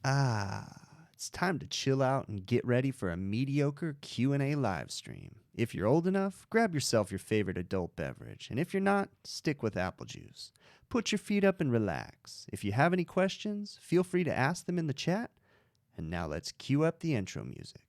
It's time to chill out and get ready for a mediocre Q&A live stream. If you're old enough, grab yourself your favorite adult beverage, and if you're not, stick with apple juice. Put your feet up and relax. If you have any questions, feel free to ask them in the chat. And now let's cue up the intro music.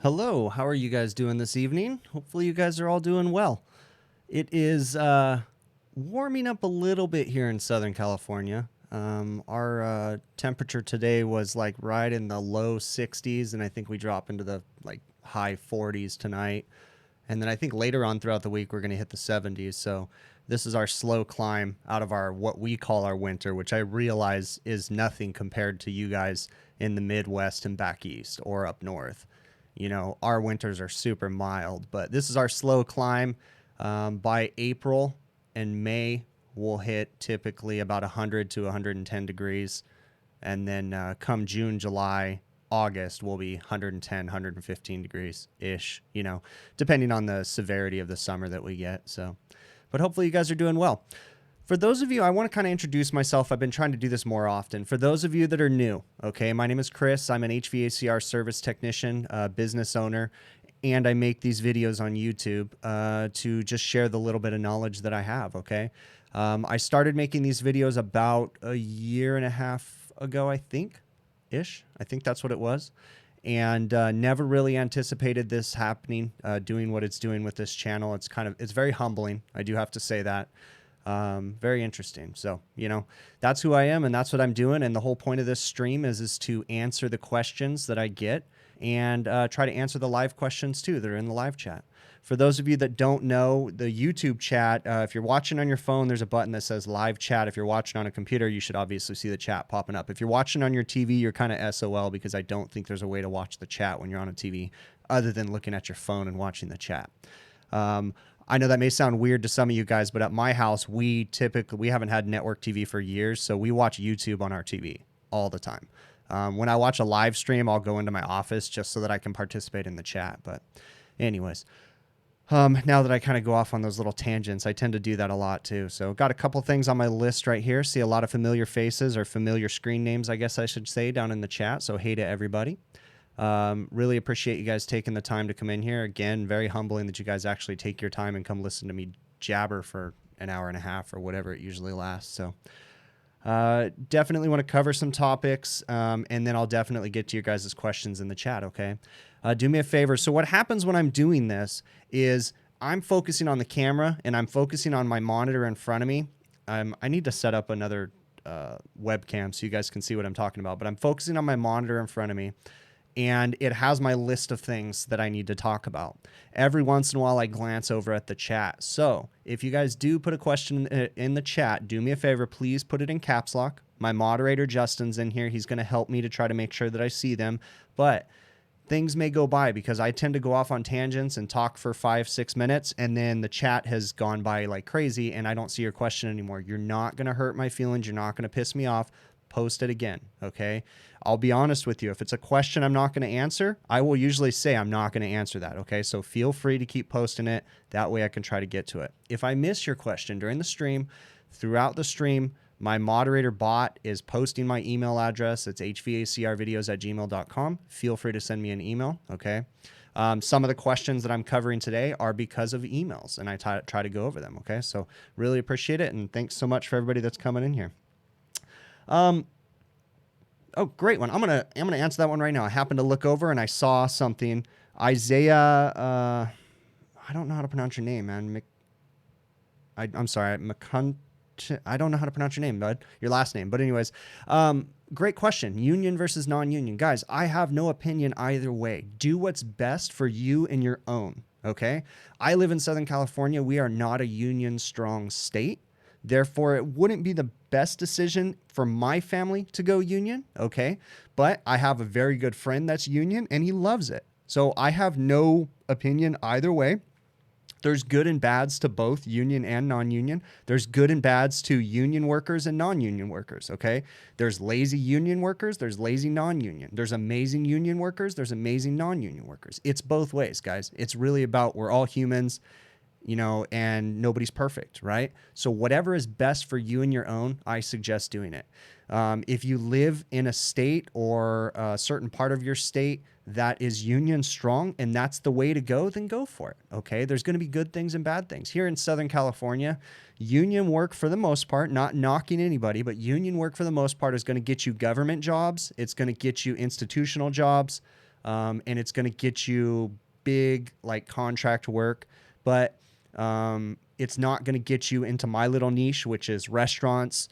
Hello, how are you guys doing this evening? Hopefully you guys are all doing well. It is warming up a little bit here in Southern California. Our temperature today was like right in the low 60s, and I think we drop into the like high 40s tonight. And then I think later on throughout the week we're going to hit the 70s. So this is our slow climb out of our what we call our winter, which I realize is nothing compared to you guys in the Midwest and back east or up north. You know, our winters are super mild, but this is our slow climb. By April and May, we'll hit typically about 100 to 110 degrees. And then come June, July, August, we'll be 110, 115 degrees-ish, you know, depending on the severity of the summer that we get. So, but hopefully you guys are doing well. For those of you, I want to kind of introduce myself. I've been trying to do this more often. For those of you that are new, okay, my name is Chris. I'm an HVACR service technician, business owner, and I make these videos on YouTube to just share the little bit of knowledge that I have, okay? I started making these videos about a year and a half ago, I think that's what it was. And never really anticipated this happening, doing what it's doing with this channel. It's very humbling. I do have to say that. Very interesting. So, you know, that's who I am and that's what I'm doing. And the whole point of this stream is to answer the questions that I get and try to answer the live questions too that are in the live chat. For those of you that don't know, the YouTube chat, if you're watching on your phone, there's a button that says live chat. If you're watching on a computer, you should obviously see the chat popping up. If you're watching on your TV, you're kind of SOL because I don't think there's a way to watch the chat when you're on a TV other than looking at your phone and watching the chat. I know that may sound weird to some of you guys, but at my house, we haven't had network TV for years, so we watch YouTube on our TV all the time. When I watch a live stream, I'll go into my office just so that I can participate in the chat. But anyways, now that I kind of go off on those little tangents, I tend to do that a lot too. So got a couple things on my list right here. See a lot of familiar faces or familiar screen names, I guess I should say, down in the chat. So hey to everybody. Really appreciate you guys taking the time to come in here. Again, very humbling that you guys actually take your time and come listen to me jabber for an hour and a half or whatever it usually lasts. So Definitely want to cover some topics, and then I'll definitely get to your guys' questions in the chat, okay? Do me a favor. So what happens when I'm doing this is I'm focusing on the camera, and I'm focusing on my monitor in front of me. I need to set up another webcam so you guys can see what I'm talking about, but I'm focusing on my monitor in front of me, and it has my list of things that I need to talk about. Every once in a while, I glance over at the chat. So if you guys do put a question in the chat, do me a favor, please put it in caps lock. My moderator, Justin's in here. He's going to help me to try to make sure that I see them. But things may go by because I tend to go off on tangents and talk for 5-6 minutes, and then the chat has gone by like crazy, and I don't see your question anymore. You're not going to hurt my feelings. You're not going to piss me off. Post it again, okay? I'll be honest with you. If it's a question I'm not going to answer, I will usually say I'm not going to answer that, okay? So feel free to keep posting it. That way I can try to get to it. If I miss your question during the stream, throughout the stream, my moderator bot is posting my email address. It's hvacrvideos@gmail.com. Feel free to send me an email, okay? Some of the questions that I'm covering today are because of emails, and I try to go over them, okay? So really appreciate it, and thanks so much for everybody that's coming in here. Oh, great one. I'm gonna answer that one right now. I happened to look over and I saw something. Isaiah, I don't know how to pronounce your name, man. I'm sorry, I don't know how to pronounce your name, bud. Your last name. But anyways, great question. Union versus non-union. Guys, I have no opinion either way. Do what's best for you and your own, okay? I live in Southern California. We are not a union strong state. Therefore, it wouldn't be the best decision for my family to go union, okay? But I have a very good friend that's union, and he loves it. So I have no opinion either way. There's good and bads to both union and non-union. There's good and bads to union workers and non-union workers, okay? There's lazy union workers. There's lazy non-union. There's amazing union workers. There's amazing non-union workers. It's both ways, guys. It's really about we're all humans, you know, and nobody's perfect, right? So whatever is best for you and your own, I suggest doing it. If you live in a state or a certain part of your state that is union strong and that's the way to go, then go for it, okay? There's going to be good things and bad things. Here in Southern California, union work for the most part, not knocking anybody, but union work for the most part is going to get you government jobs. It's going to get you institutional jobs, and it's going to get you big like contract work. But it's not going to get you into my little niche, which is restaurants.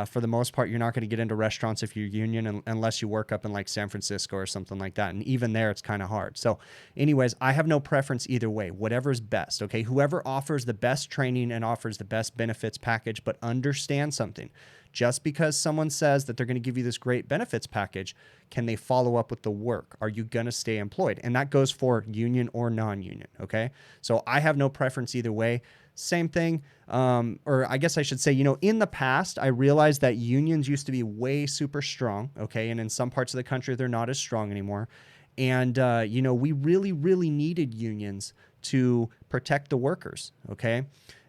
For the most part, you're not going to get into restaurants if you're union unless you work up in like San Francisco or something like that. And even there, it's kind of hard. So anyways, I have no preference either way, whatever's best. Okay. Whoever offers the best training and offers the best benefits package, but understand something. Just because someone says that they're going to give you this great benefits package, can they follow up with the work? Are you going to stay employed? And that goes for union or non-union, okay? So I have no preference either way. Same thing, or I guess I should say, you know, in the past, I realized that unions used to be way super strong, okay? And in some parts of the country, they're not as strong anymore. And, you know, we really, really needed unions to protect the workers, okay?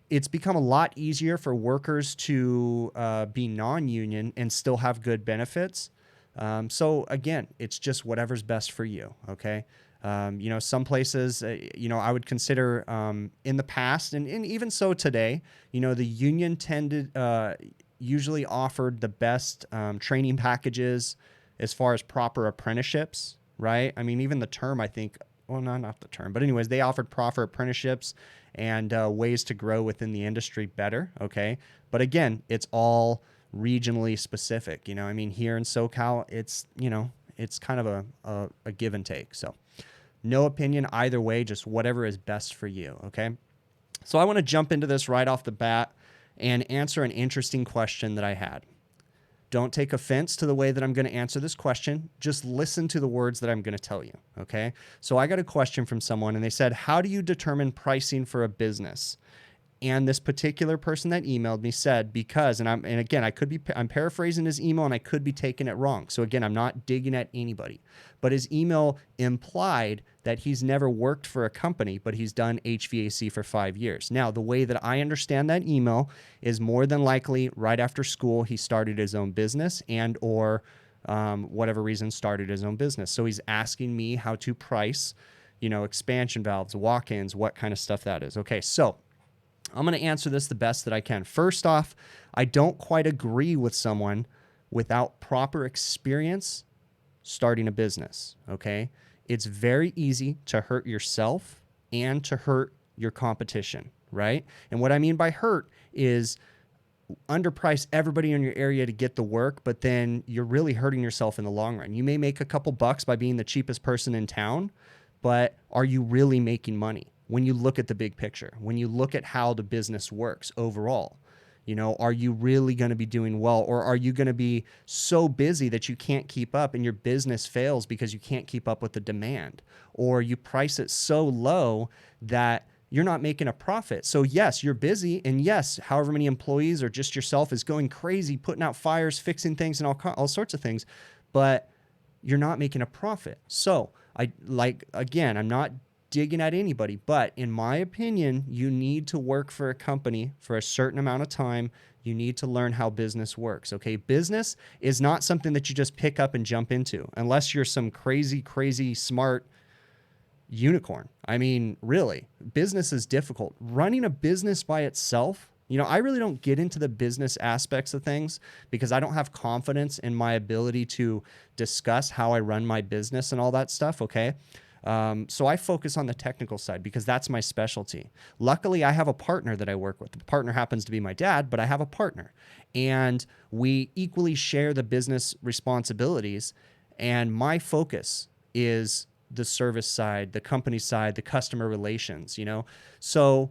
It's become a lot easier for workers to be non-union and still have good benefits. So again, it's just whatever's best for you, okay? You know, some places, you know, I would consider in the past and even so today, you know, the union tended, usually offered the best training packages as far as proper apprenticeships, right? I mean, even the term, I think, well, no, not the term, but anyways, they offered proper apprenticeships and ways to grow within the industry better, okay? But again, it's all regionally specific, you know? I mean, here in SoCal, it's, you know, it's kind of a give and take. So no opinion either way, just whatever is best for you, okay? So I want to jump into this right off the bat and answer an interesting question that I had. Don't take offense to the way that I'm going to answer this question. Just listen to the words that I'm going to tell you, okay? So I got a question from someone, and they said, how do you determine pricing for a business? And this particular person that emailed me said, because, and again, I'm paraphrasing his email and I could be taking it wrong. So again, I'm not digging at anybody, but his email implied that he's never worked for a company, but he's done HVAC for 5 years. Now, the way that I understand that email is more than likely right after school, he started his own business and or whatever reason started his own business. So he's asking me how to price, you know, expansion valves, walk-ins, what kind of stuff that is. Okay, so I'm going to answer this the best that I can. First off, I don't quite agree with someone without proper experience starting a business, okay? It's very easy to hurt yourself and to hurt your competition, right? And what I mean by hurt is underprice everybody in your area to get the work, but then you're really hurting yourself in the long run. You may make a couple bucks by being the cheapest person in town, but are you really making money when you look at the big picture, when you look at how the business works overall? You know, are you really going to be doing well, or are you going to be so busy that you can't keep up and your business fails because you can't keep up with the demand, or you price it so low that you're not making a profit? So yes, you're busy, and yes, however many employees or just yourself is going crazy, putting out fires, fixing things, and all sorts of things, but you're not making a profit. So again, I'm not digging at anybody, but in my opinion, you need to work for a company for a certain amount of time. You need to learn how business works, okay? Business is not something that you just pick up and jump into unless you're some crazy, crazy smart unicorn. I mean, really, business is difficult. Running a business by itself, you know, I really don't get into the business aspects of things because I don't have confidence in my ability to discuss how I run my business and all that stuff, okay? So I focus on the technical side because that's my specialty. Luckily, I have a partner that I work with. The partner happens to be my dad, but I have a partner, and we equally share the business responsibilities. And my focus is the service side, the company side, the customer relations, you know? So,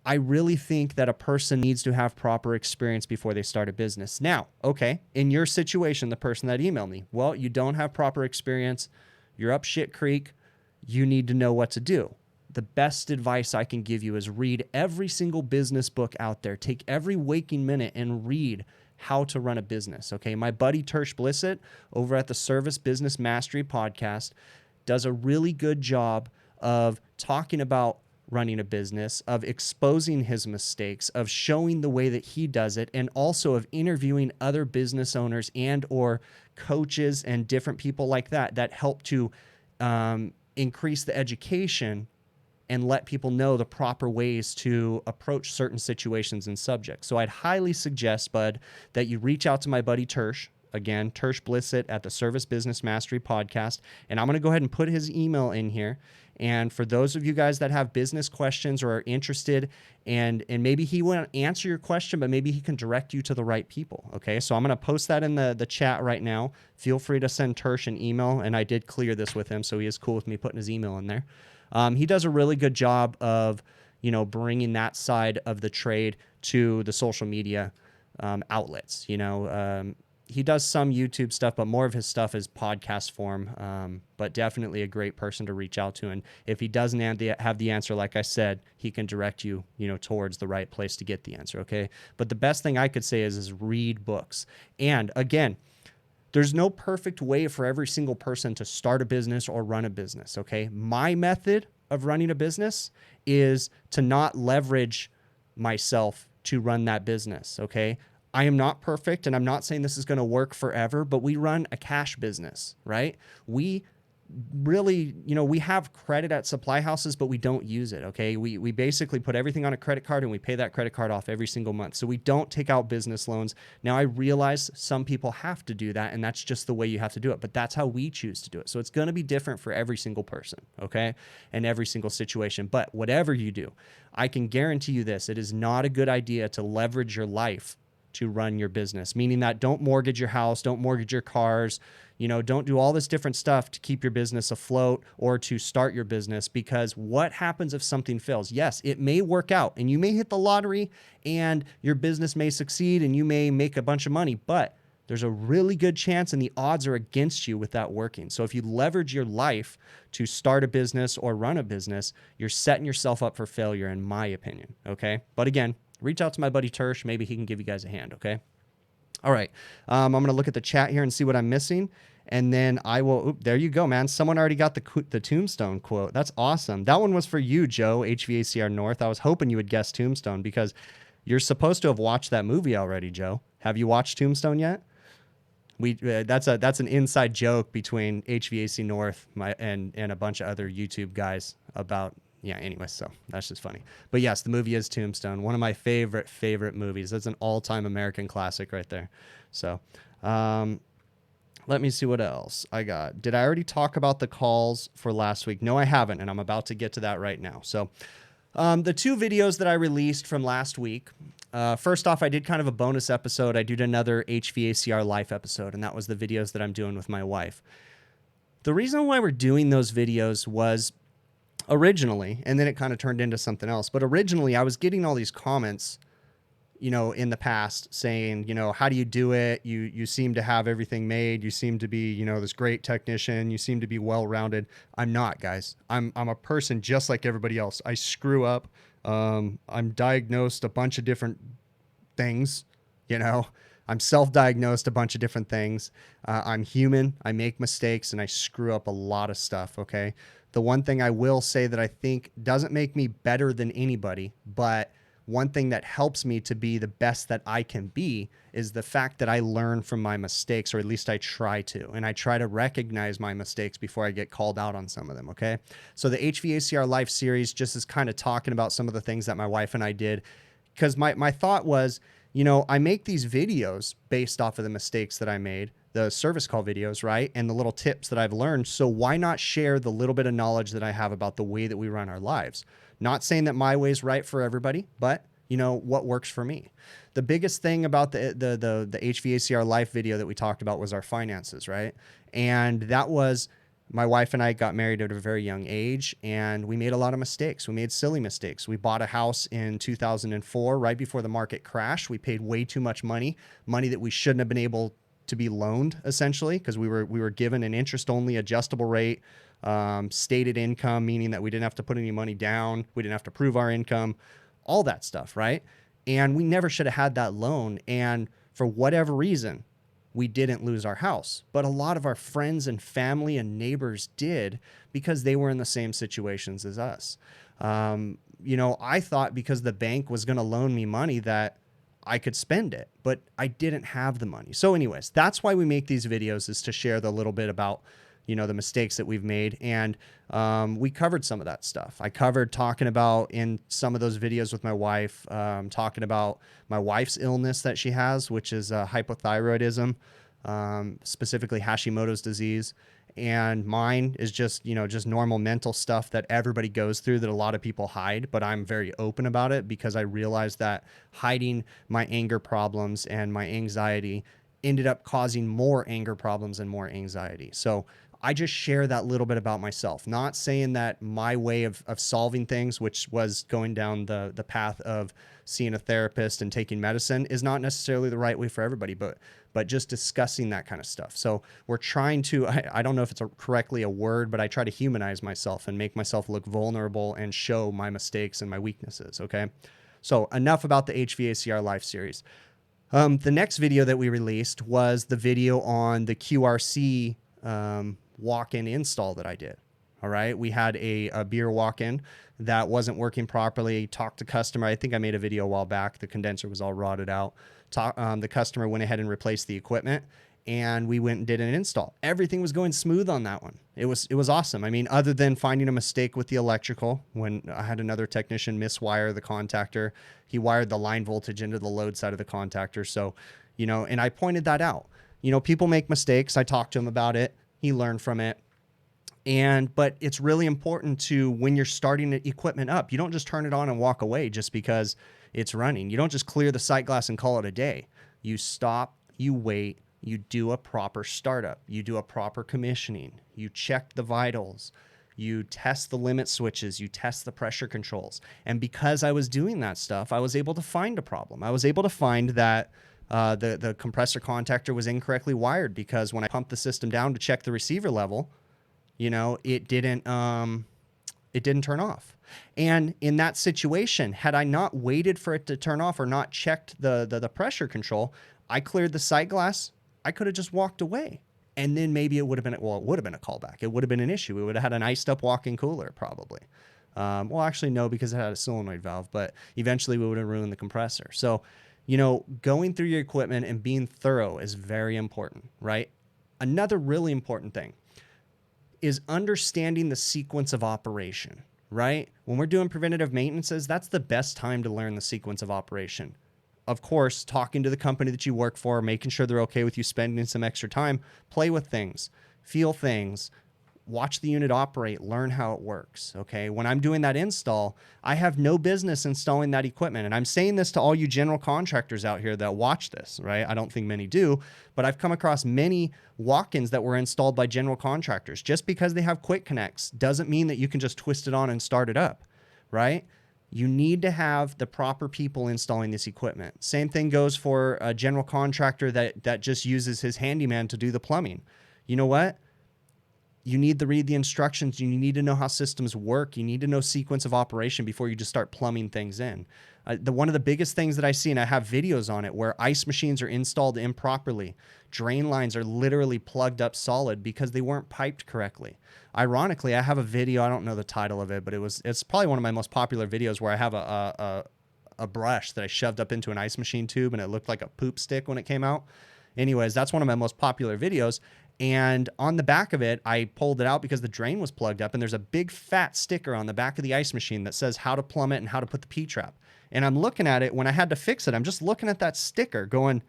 I really think that a person needs to have proper experience before they start a business. Now, okay, in your situation, the person that emailed me, well, you don't have proper experience. You're up shit creek. You need to know what to do. The best advice I can give you is read every single business book out there. Take every waking minute and read how to run a business, okay? My buddy Tersh Blissett over at the Service Business Mastery podcast does a really good job of talking about running a business, of exposing his mistakes, of showing the way that he does it, and also of interviewing other business owners and or coaches and different people like that help to increase the education and let people know the proper ways to approach certain situations and subjects. So I'd highly suggest, bud, that you reach out to my buddy Tersh. Again, Tersh Blissett at the Service Business Mastery podcast. And I'm going to go ahead and put his email in here. And for those of you guys that have business questions or are interested, and maybe he won't answer your question, but maybe he can direct you to the right people. Okay, so I'm going to post that in the chat right now. Feel free to send Tersh an email. And I did clear this with him, so he is cool with me putting his email in there. He does a really good job of, you know, bringing that side of the trade to the social media outlets. You know, he does some YouTube stuff, but more of his stuff is podcast form. But definitely a great person to reach out to. And if he doesn't have the answer, like I said, he can direct you, you know, towards the right place to get the answer. Okay. But the best thing I could say is read books. And again, there's no perfect way for every single person to start a business or run a business, okay? My method of running a business is to not leverage myself to run that business, okay? I am not perfect, and I'm not saying this is going to work forever, but we run a cash business, right? We really, you know, we have credit at supply houses, but we don't use it, okay? We basically put everything on a credit card and we pay that credit card off every single month. So we don't take out business loans. Now, I realize some people have to do that, and that's just the way you have to do it, but that's how we choose to do it. So it's going to be different for every single person, okay? And every single situation. But whatever you do, I can guarantee you this, it is not a good idea to leverage your life to run your business, meaning that don't mortgage your house, don't mortgage your cars, you know, don't do all this different stuff to keep your business afloat or to start your business, because what happens if something fails? Yes, it may work out and you may hit the lottery and your business may succeed and you may make a bunch of money, but there's a really good chance and the odds are against you with that working. So if you leverage your life to start a business or run a business, you're setting yourself up for failure, in my opinion, okay? But again, reach out to my buddy Tersh. Maybe he can give you guys a hand, okay? All right. I'm going to look at the chat here and see what I'm missing. And then I will, there you go, man. Someone already got the Tombstone quote. That's awesome. That one was for you, Joe, HVACR North. I was hoping you would guess Tombstone because you're supposed to have watched that movie already, Joe. Have you watched Tombstone yet? That's an inside joke between HVAC North and a bunch of other YouTube guys about, yeah, anyway, so that's just funny. But yes, the movie is Tombstone, one of my favorite movies. That's an all-time American classic right there. So let me see what else I got. Did I already talk about the calls for last week? No, I haven't, and I'm about to get to that right now. So the 2 videos that I released from last week, first off, I did kind of a bonus episode. I did another HVAC Our Life episode, and that was the videos that I'm doing with my wife. The reason why we're doing those videos was originally, and then it kind of turned into something else, but originally I was getting all these comments, you know, in the past saying, you know, how do you do it? You seem to have everything made. You seem to be, you know, this great technician. You seem to be well-rounded. I'm not, guys. I'm a person just like everybody else. I screw up. I'm diagnosed a bunch of different things, you know. I'm self-diagnosed a bunch of different things. I'm human. I make mistakes and I screw up a lot of stuff, okay? The one thing I will say that I think doesn't make me better than anybody, but one thing that helps me to be the best that I can be is the fact that I learn from my mistakes, or at least I try to. And I try to recognize my mistakes before I get called out on some of them, okay? So the HVAC Our Life series just is kind of talking about some of the things that my wife and I did. Because my thought was, you know, I make these videos based off of the mistakes that I made, the service call videos, right? And the little tips that I've learned. So why not share the little bit of knowledge that I have about the way that we run our lives? Not saying that my way is right for everybody, but you know, what works for me. The biggest thing about the HVAC Our Life video that we talked about was our finances, right? And that was, my wife and I got married at a very young age, and we made a lot of mistakes. We made silly mistakes. We bought a house in 2004, right before the market crashed. We paid way too much money that we shouldn't have been able to be loaned, essentially, because we were given an interest-only adjustable rate, stated income, meaning that we didn't have to put any money down. We didn't have to prove our income, all that stuff, right? And we never should have had that loan. And for whatever reason, we didn't lose our house. But a lot of our friends and family and neighbors did, because they were in the same situations as us. You know, I thought because the bank was going to loan me money that I could spend it, but I didn't have the money. So anyways, that's why we make these videos, is to share the little bit about, you know, the mistakes that we've made. And we covered some of that stuff. I covered talking about in some of those videos with my wife, talking about my wife's illness that she has, which is hypothyroidism, specifically Hashimoto's disease. And mine is just, you know, just normal mental stuff that everybody goes through that a lot of people hide, but I'm very open about it because I realized that hiding my anger problems and my anxiety ended up causing more anger problems and more anxiety. So I just share that little bit about myself, not saying that my way of solving things, which was going down the path of seeing a therapist and taking medicine, is not necessarily the right way for everybody, but just discussing that kind of stuff. So we're trying to, I don't know if it's correctly a word, but I try to humanize myself and make myself look vulnerable and show my mistakes and my weaknesses, okay? So enough about the HVAC Our Life series. The next video that we released was the video on the QRC walk-in install that I did. All right. We had a beer walk-in that wasn't working properly. Talked to customer. I think I made a video a while back. The condenser was all rotted out. The customer went ahead and replaced the equipment, and we went and did an install. Everything was going smooth on that one. It was awesome. I mean, other than finding a mistake with the electrical when I had another technician miswire the contactor. He wired the line voltage into the load side of the contactor. So, you know, and I pointed that out. You know, people make mistakes. I talked to him about it. He learned from it. But it's really important to, when you're starting the equipment up, you don't just turn it on and walk away just because it's running. You don't just clear the sight glass and call it a day. You stop, you wait, you do a proper startup, you do a proper commissioning, you check the vitals, you test the limit switches, you test the pressure controls. And because I was doing that stuff, I was able to find a problem. I was able to find that the compressor contactor was incorrectly wired, because when I pumped the system down to check the receiver level, you know, it didn't turn off. And in that situation, had I not waited for it to turn off or not checked the pressure control, I cleared the sight glass. I could have just walked away. And then maybe it would have been, well, it would have been a callback. It would have been an issue. We would have had an iced up walk-in cooler probably. Well, actually, no, because it had a solenoid valve, but eventually we would have ruined the compressor. So, you know, going through your equipment and being thorough is very important, right? Another really important thing is understanding the sequence of operation, right? When we're doing preventative maintenances, that's the best time to learn the sequence of operation. Of course, talking to the company that you work for, making sure they're okay with you spending some extra time, play with things, feel things, watch the unit operate, learn how it works, okay? When I'm doing that install, I have no business installing that equipment. And I'm saying this to all you general contractors out here that watch this, right? I don't think many do, but I've come across many walk-ins that were installed by general contractors. Just because they have quick connects doesn't mean that you can just twist it on and start it up, right? You need to have the proper people installing this equipment. Same thing goes for a general contractor that just uses his handyman to do the plumbing. You know what? You need to read the instructions. You need to know how systems work. You need to know sequence of operation before you just start plumbing things in. One of the biggest things that I see, and I have videos on it, where ice machines are installed improperly. Drain lines are literally plugged up solid because they weren't piped correctly. Ironically, I have a video, I don't know the title of it, but it's probably one of my most popular videos where I have a brush that I shoved up into an ice machine tube and it looked like a poop stick when it came out. Anyways, that's one of my most popular videos. And on the back of it, I pulled it out because the drain was plugged up, and there's a big fat sticker on the back of the ice machine that says how to plumb it and how to put the Pea Trap. And I'm looking at it when I had to fix it. I'm just looking at that sticker going,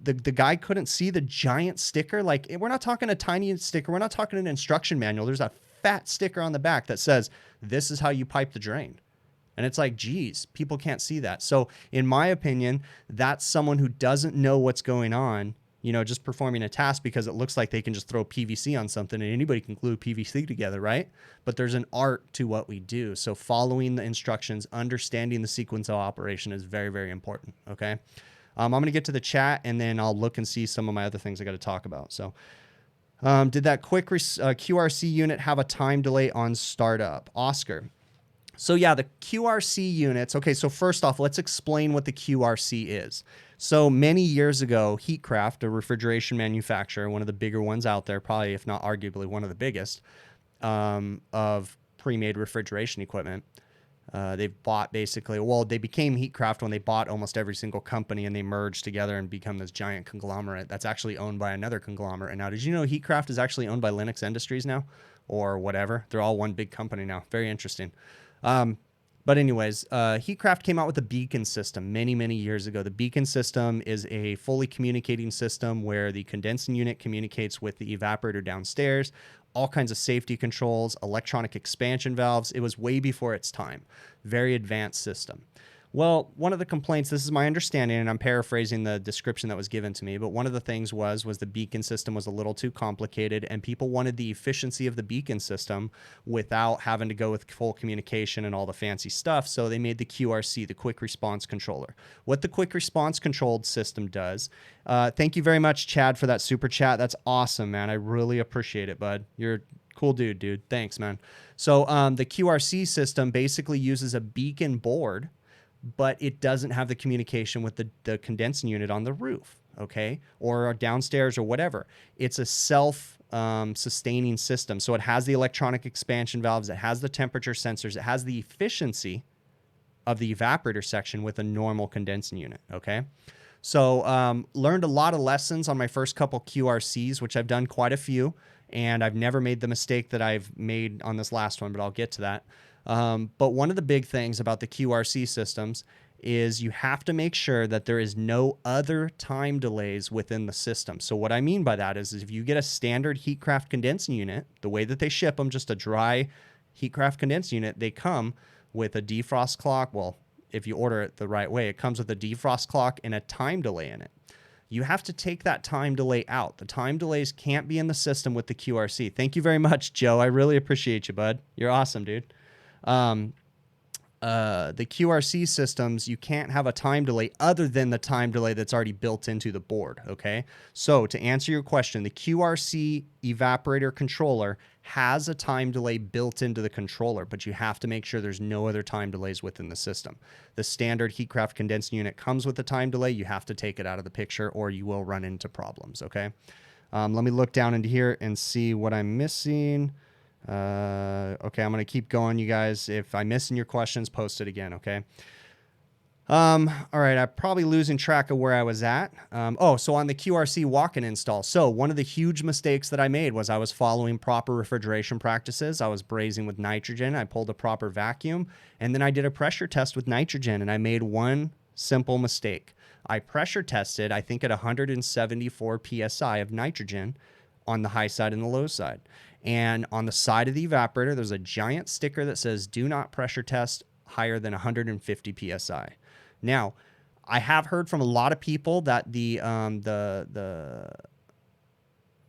the guy couldn't see the giant sticker. Like, we're not talking a tiny sticker. We're not talking an instruction manual. There's a fat sticker on the back that says, this is how you pipe the drain. And it's like, geez, people can't see that. So in my opinion, that's someone who doesn't know what's going on, you know, just performing a task because it looks like they can just throw PVC on something and anybody can glue PVC together, right? But there's an art to what we do. So following the instructions, understanding the sequence of operation is very, very important, okay? I'm going to get to the chat and then I'll look and see some of my other things I got to talk about. So did that quick QRC unit have a time delay on startup? Oscar. So yeah, the QRC units. Okay, so first off, let's explain what the QRC is. So many years ago, Heatcraft, a refrigeration manufacturer, one of the bigger ones out there, probably if not arguably one of the biggest of pre-made refrigeration equipment. They bought basically, well, they became Heatcraft when they bought almost every single company and they merged together and become this giant conglomerate that's actually owned by another conglomerate. And now, did you know Heatcraft is actually owned by Linux Industries now or whatever? They're all one big company now. Very interesting. But anyways, Heatcraft came out with a beacon system many, many years ago. The beacon system is a fully communicating system where the condensing unit communicates with the evaporator downstairs, all kinds of safety controls, electronic expansion valves. It was way before its time. Very advanced system. Well, one of the complaints, this is my understanding, and I'm paraphrasing the description that was given to me, but one of the things was the beacon system was a little too complicated, and people wanted the efficiency of the beacon system without having to go with full communication and all the fancy stuff, so they made the QRC, the Quick Response Controller. What the Quick Response Controlled System does, thank you very much, Chad, for that super chat. That's awesome, man. I really appreciate it, bud. You're a cool dude. Thanks, man. So the QRC system basically uses a beacon board, but it doesn't have the communication with the condensing unit on the roof, okay, or downstairs or whatever. It's a self-sustaining system. So it has the electronic expansion valves, it has the temperature sensors, it has the efficiency of the evaporator section with a normal condensing unit, okay? So learned a lot of lessons on my first couple QRCs, which I've done quite a few, and I've never made the mistake that I've made on this last one, but I'll get to that. But one of the big things about the QRC systems is you have to make sure that there is no other time delays within the system. So what I mean by that is if you get a standard Heatcraft condensing unit, the way that they ship them, just a dry Heatcraft condensing unit, they come with a defrost clock. Well, if you order it the right way, it comes with a defrost clock and a time delay in it. You have to take that time delay out. The time delays can't be in the system with the QRC. Thank you very much, Joe. I really appreciate you, bud. You're awesome, dude. The QRC systems, you can't have a time delay other than the time delay that's already built into the board, okay? So to answer your question, the QRC evaporator controller has a time delay built into the controller, but you have to make sure there's no other time delays within the system. The standard Heatcraft condensing unit comes with a time delay. You have to take it out of the picture or you will run into problems, okay? Let me look down into here and see what I'm missing. Okay, I'm going to keep going, you guys. If I'm missing your questions, post it again, okay? All right, I'm probably losing track of where I was at. So on the QRC walk-in install. So one of the huge mistakes that I made was I was following proper refrigeration practices. I was brazing with nitrogen. I pulled a proper vacuum, and then I did a pressure test with nitrogen, and I made one simple mistake. I pressure tested, I think at 174 PSI of nitrogen on the high side and the low side. And on the side of the evaporator, there's a giant sticker that says, do not pressure test higher than 150 PSI. Now, I have heard from a lot of people that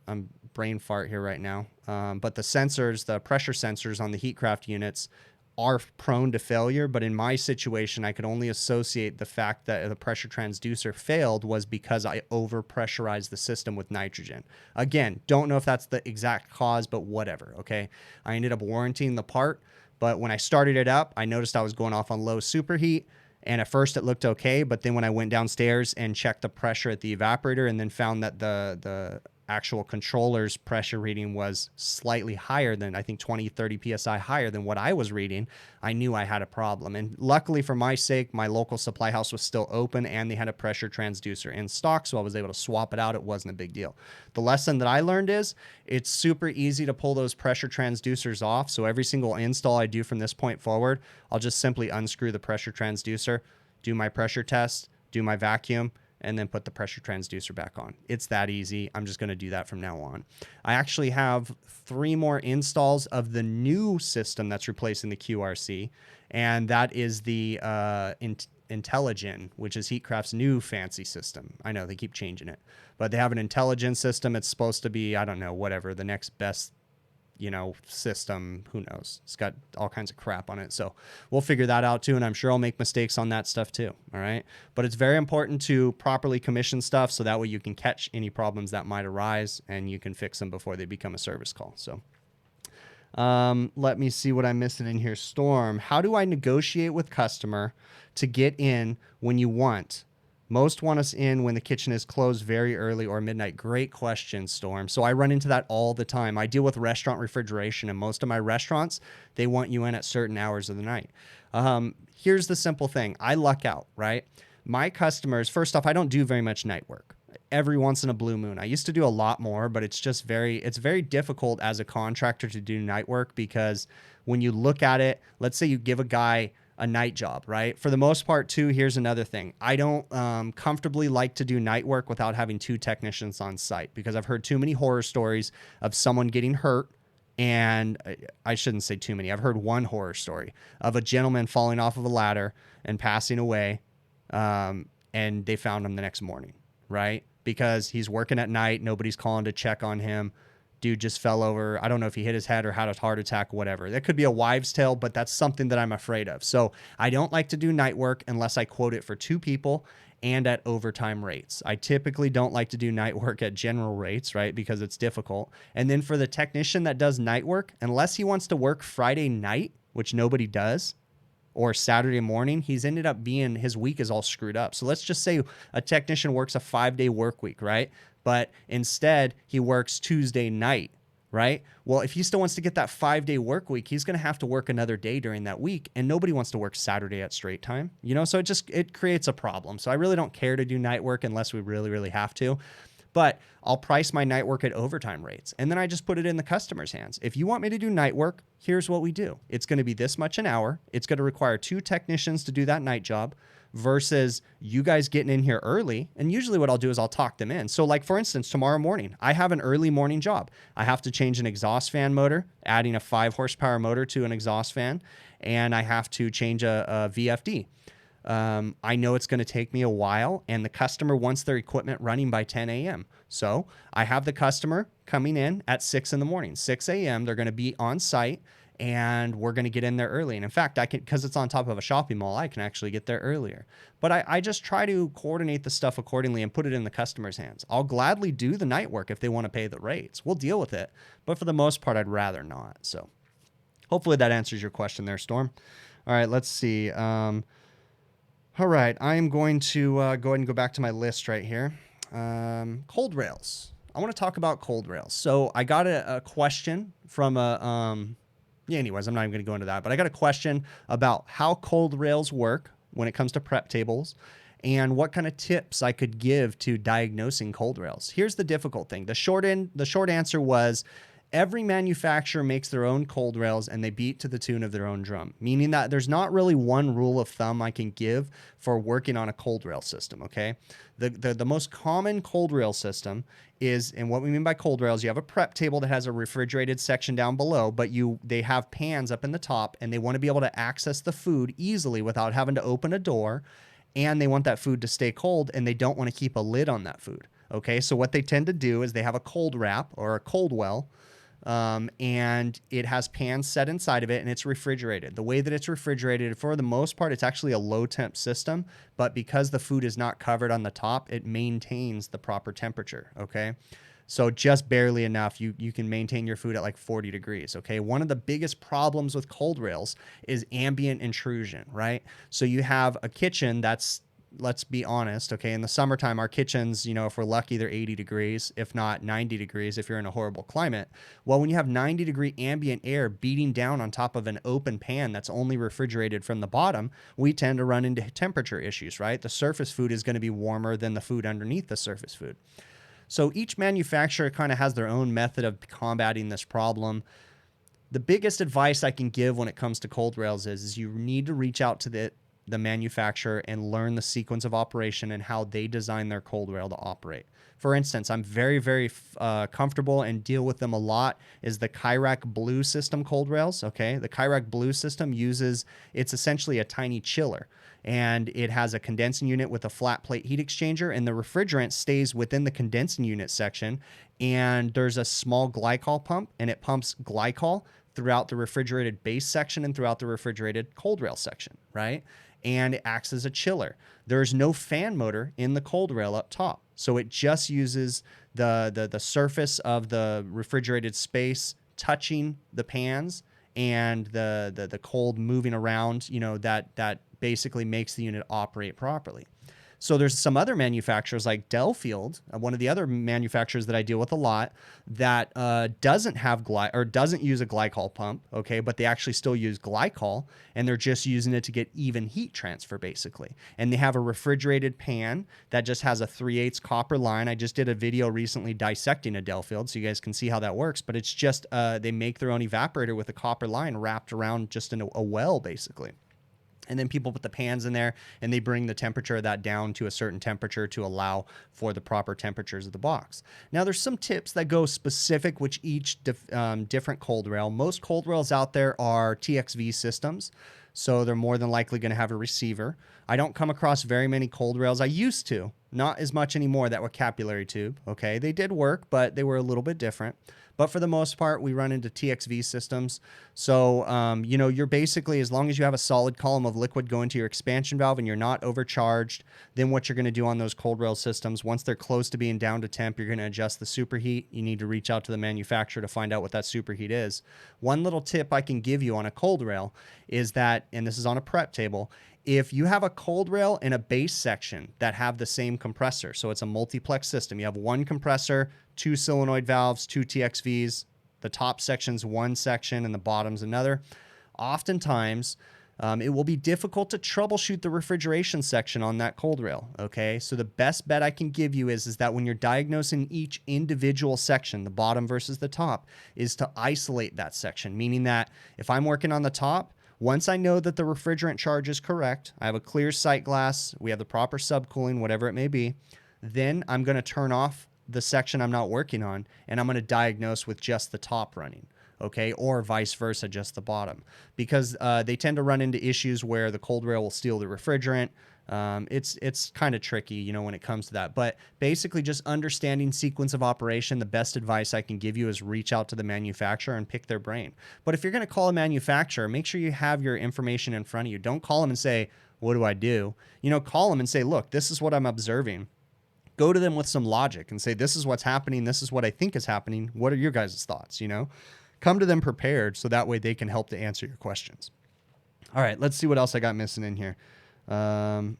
I'm brain fart here right now, but the sensors, the pressure sensors on the Heatcraft units are prone to failure. But in my situation, I could only associate the fact that the pressure transducer failed was because I overpressurized the system with nitrogen. Again, don't know if that's the exact cause, but whatever, okay? I ended up warranting the part, but when I started it up, I noticed I was going off on low superheat. And at first it looked okay, but then when I went downstairs and checked the pressure at the evaporator and then found that the actual controller's pressure reading was slightly higher than, I think 20, 30 PSI higher than what I was reading, I knew I had a problem. And luckily for my sake, my local supply house was still open and they had a pressure transducer in stock, so I was able to swap it out. It wasn't a big deal. The lesson that I learned is it's super easy to pull those pressure transducers off. So every single install I do from this point forward, I'll just simply unscrew the pressure transducer, do my pressure test, do my vacuum, and then put the pressure transducer back on. It's that easy. I'm just going to do that from now on. I actually have 3 more installs of the new system that's replacing the QRC, and that is the Intelligen, which is Heatcraft's new fancy system. I know they keep changing it, but they have an Intelligen system. It's supposed to be, I don't know, whatever, the next best system. Who knows? It's got all kinds of crap on it. So we'll figure that out too. And I'm sure I'll make mistakes on that stuff too. All right. But it's very important to properly commission stuff so that way you can catch any problems that might arise and you can fix them before they become a service call. So let me see what I'm missing in here. Storm, how do I negotiate with customer to get in when you want? Most want us in when the kitchen is closed very early or midnight. Great question, Storm. So I run into that all the time. I deal with restaurant refrigeration, and most of my restaurants, they want you in at certain hours of the night. Here's the simple thing. I luck out, right? My customers, first off, I don't do very much night work. Every once in a blue moon. I used to do a lot more, but it's very difficult as a contractor to do night work because when you look at it, let's say you give a guy a night job, right? For the most part too, here's another thing. I don't comfortably like to do night work without having 2 technicians on site because I've heard too many horror stories of someone getting hurt. And I shouldn't say too many. I've heard one horror story of a gentleman falling off of a ladder and passing away. And they found him the next morning, right? Because he's working at night. Nobody's calling to check on him. Dude just fell over. I don't know if he hit his head or had a heart attack, whatever. That could be a wives' tale, but that's something that I'm afraid of. So I don't like to do night work unless I quote it for 2 people and at overtime rates. I typically don't like to do night work at general rates, right? Because it's difficult. And then for the technician that does night work, unless he wants to work Friday night, which nobody does, or Saturday morning, he's ended up being, his week is all screwed up. So let's just say a technician works a 5-day work week, right? But instead he works Tuesday night, right? Well, if he still wants to get that 5-day work week, he's going to have to work another day during that week. And nobody wants to work Saturday at straight time, so it creates a problem. So I really don't care to do night work unless we really, really have to. But I'll price my night work at overtime rates. And then I just put it in the customer's hands. If you want me to do night work, here's what we do. It's going to be this much an hour. It's going to require 2 technicians to do that night job versus you guys getting in here early. And usually what I'll do is I'll talk them in. So like for instance, tomorrow morning, I have an early morning job. I have to change an exhaust fan motor, adding a 5 horsepower motor to an exhaust fan. And I have to change a VFD. I know it's going to take me a while and the customer wants their equipment running by 10 a.m. So I have the customer coming in at 6 in the morning, 6 a.m. They're going to be on site and we're going to get in there early. And in fact, I can, because it's on top of a shopping mall, I can actually get there earlier. But I just try to coordinate the stuff accordingly and put it in the customer's hands. I'll gladly do the night work if they want to pay the rates. We'll deal with it. But for the most part, I'd rather not. So hopefully that answers your question there, Storm. All right, let's see. All right, I am going to go ahead and go back to my list right here. Cold rails. I want to talk about cold rails. So I got a question from anyways, I'm not even going to go into that, but I got a question about how cold rails work when it comes to prep tables and what kind of tips I could give to diagnosing cold rails. Here's the difficult thing. The short answer was every manufacturer makes their own cold rails and they beat to the tune of their own drum, meaning that there's not really one rule of thumb I can give for working on a cold rail system, okay? The most common cold rail system is, and what we mean by cold rails, you have a prep table that has a refrigerated section down below, but they have pans up in the top and they want to be able to access the food easily without having to open a door, and they want that food to stay cold and they don't want to keep a lid on that food, okay? So what they tend to do is they have a cold wrap or a cold well, and it has pans set inside of it and it's refrigerated. The way that it's refrigerated, for the most part, it's actually a low temp system, but because the food is not covered on the top, it maintains the proper temperature, okay? So just barely enough, you can maintain your food at like 40 degrees, okay? One of the biggest problems with cold rails is ambient intrusion, right? So you have a kitchen that's, let's be honest, okay, in the summertime, our kitchens, you know, if we're lucky, they're 80 degrees, if not 90 degrees, if you're in a horrible climate. Well, when you have 90-degree ambient air beating down on top of an open pan that's only refrigerated from the bottom, we tend to run into temperature issues, right? The surface food is going to be warmer than the food underneath the surface food. So each manufacturer kind of has their own method of combating this problem. The biggest advice I can give when it comes to cold rails is you need to reach out to the manufacturer and learn the sequence of operation and how they design their cold rail to operate. For instance, I'm very, very comfortable and deal with them a lot is the HVACR Blue system cold rails. Okay, the HVACR Blue system it's essentially a tiny chiller, and it has a condensing unit with a flat plate heat exchanger, and the refrigerant stays within the condensing unit section, and there's a small glycol pump, and it pumps glycol throughout the refrigerated base section and throughout the refrigerated cold rail section, right? And it acts as a chiller. There's no fan motor in the cold rail up top. So it just uses the surface of the refrigerated space touching the pans and the cold moving around, you know, that basically makes the unit operate properly. So there's some other manufacturers like Delfield, one of the other manufacturers that I deal with a lot, that doesn't use a glycol pump, okay, but they actually still use glycol, and they're just using it to get even heat transfer, basically. And they have a refrigerated pan that just has a 3/8 copper line. I just did a video recently dissecting a Delfield, so you guys can see how that works, but it's just they make their own evaporator with a copper line wrapped around just in a well, basically. And then people put the pans in there and they bring the temperature of that down to a certain temperature to allow for the proper temperatures of the box. Now, there's some tips that go specific with each different cold rail. Most cold rails out there are TXV systems, so they're more than likely going to have a receiver. I don't come across very many cold rails. I used to, not as much anymore, that were capillary tube. Okay, they did work, but they were a little bit different. But for the most part, we run into TXV systems. So, you know, you're basically, as long as you have a solid column of liquid going to your expansion valve and you're not overcharged, then what you're going to do on those cold rail systems, once they're close to being down to temp, you're going to adjust the superheat. You need to reach out to the manufacturer to find out what that superheat is. One little tip I can give you on a cold rail is that, and this is on a prep table, if you have a cold rail and a base section that have the same compressor, so it's a multiplex system, you have one compressor, 2 solenoid valves, 2 TXVs, the top section's one section and the bottom's another, oftentimes it will be difficult to troubleshoot the refrigeration section on that cold rail, okay? So the best bet I can give you is that when you're diagnosing each individual section, the bottom versus the top, is to isolate that section, meaning that if I'm working on the top, once I know that the refrigerant charge is correct, I have a clear sight glass, we have the proper subcooling, whatever it may be, then I'm going to turn off the section I'm not working on, and I'm going to diagnose with just the top running, okay? Or vice versa, just the bottom. Because they tend to run into issues where the cold rail will steal the refrigerant. It's kind of tricky, you know, when it comes to that. But basically just understanding sequence of operation, the best advice I can give you is reach out to the manufacturer and pick their brain. But if you're going to call a manufacturer, make sure you have your information in front of you. Don't call them and say, what do I do? You know, call them and say, look, this is what I'm observing. Go to them with some logic and say, this is what's happening. This is what I think is happening. What are your guys' thoughts? You know, come to them prepared so that way they can help to answer your questions. All right, let's see what else I got missing in here. I'm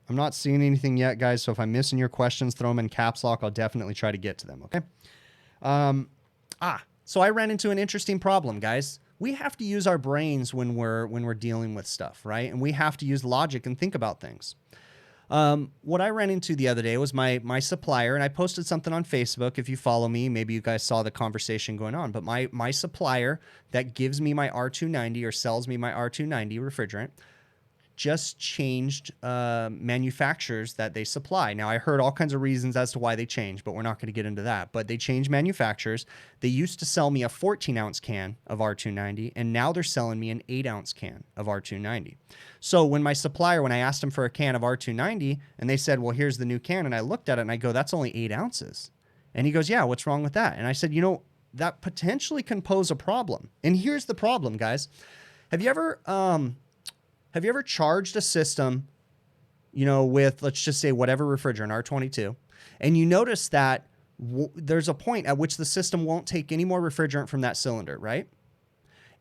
not seeing anything yet, guys. So if I'm missing your questions, throw them in caps lock. I'll definitely try to get to them. Okay. So I ran into an interesting problem, guys. we have to use our brains when we're dealing with stuff, right? And we have to use logic and think about things. What I ran into the other day was my supplier, and I posted something on Facebook. If you follow me, maybe you guys saw the conversation going on, but my supplier that gives me my R290 or sells me my R290 refrigerant just changed manufacturers that they supply. Now, I heard all kinds of reasons as to why they changed, but we're not going to get into that. But they changed manufacturers. They used to sell me a 14-ounce can of R290, and now they're selling me an 8-ounce can of R290. So when my supplier, when I asked them for a can of R290, and they said, well, here's the new can, and I looked at it, and I go, that's only 8 ounces. And he goes, yeah, what's wrong with that? And I said, that potentially can pose a problem. And here's the problem, guys. Have you ever charged a system, with, let's just say, whatever refrigerant, R22, and you notice that there's a point at which the system won't take any more refrigerant from that cylinder, right?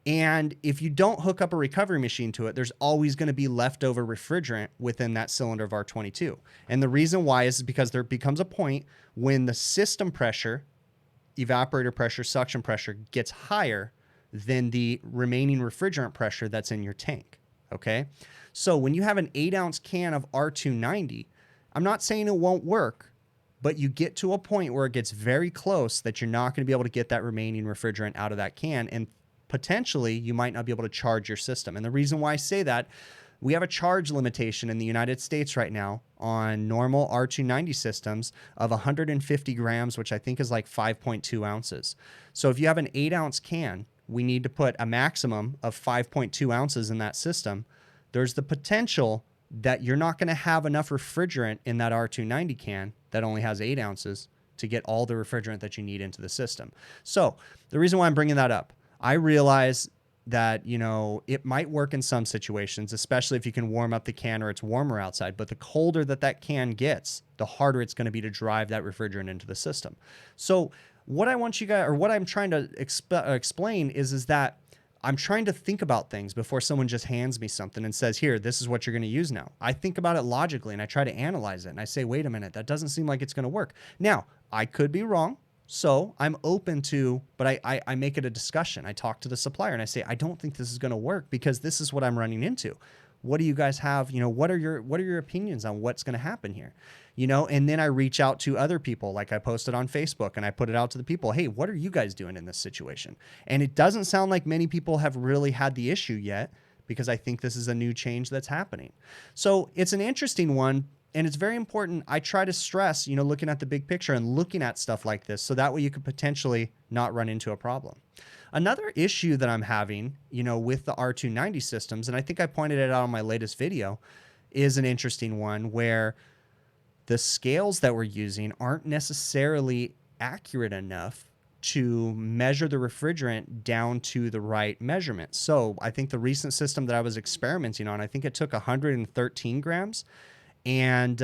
And if you don't hook up a recovery machine to it, there's always going to be leftover refrigerant within that cylinder of R22. And the reason why is because there becomes a point when the system pressure, evaporator pressure, suction pressure gets higher than the remaining refrigerant pressure that's in your tank. Okay, so when you have an 8-ounce can of R290, I'm not saying it won't work, but you get to a point where it gets very close that you're not going to be able to get that remaining refrigerant out of that can, and potentially you might not be able to charge your system. And the reason why I say that, we have a charge limitation in the United States right now on normal R290 systems of 150 grams, which I think is like 5.2 ounces. So if you have an 8-ounce can, we need to put a maximum of 5.2 ounces in that system. There's the potential that you're not going to have enough refrigerant in that R290 can that only has 8 ounces to get all the refrigerant that you need into the system. So the reason why I'm bringing that up, I realize that, it might work in some situations, especially if you can warm up the can or it's warmer outside. But the colder that can gets, the harder it's going to be to drive that refrigerant into the system. So what I want you guys, or what I'm trying to explain is that I'm trying to think about things before someone just hands me something and says, here, this is what you're going to use now. I think about it logically and I try to analyze it and I say, wait a minute, that doesn't seem like it's going to work. Now, I could be wrong. So I'm open to, but I make it a discussion. I talk to the supplier and I say, I don't think this is going to work because this is what I'm running into. What do you guys have? What are your opinions on what's going to happen here? And then I reach out to other people, like I posted on Facebook and I put it out to the people. Hey, what are you guys doing in this situation? And it doesn't sound like many people have really had the issue yet, because I think this is a new change that's happening. So it's an interesting one. And it's very important. I try to stress, looking at the big picture and looking at stuff like this, so that way you could potentially not run into a problem. Another issue that I'm having, with the R290 systems, and I think I pointed it out on my latest video, is an interesting one where the scales that we're using aren't necessarily accurate enough to measure the refrigerant down to the right measurement. So I think the recent system that I was experimenting on, I think it took 113 grams. And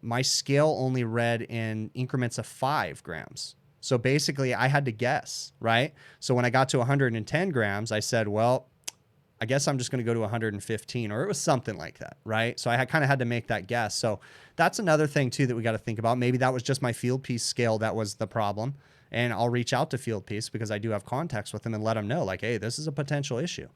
my scale only read in increments of 5 grams. So basically, I had to guess, right? So when I got to 110 grams, I said, well, I guess I'm just going to go to 115, or it was something like that, right? So I kind of had to make that guess. So that's another thing, too, that we got to think about. Maybe that was just my field piece scale that was the problem. And I'll reach out to field piece because I do have contacts with them and let them know, like, hey, this is a potential issue,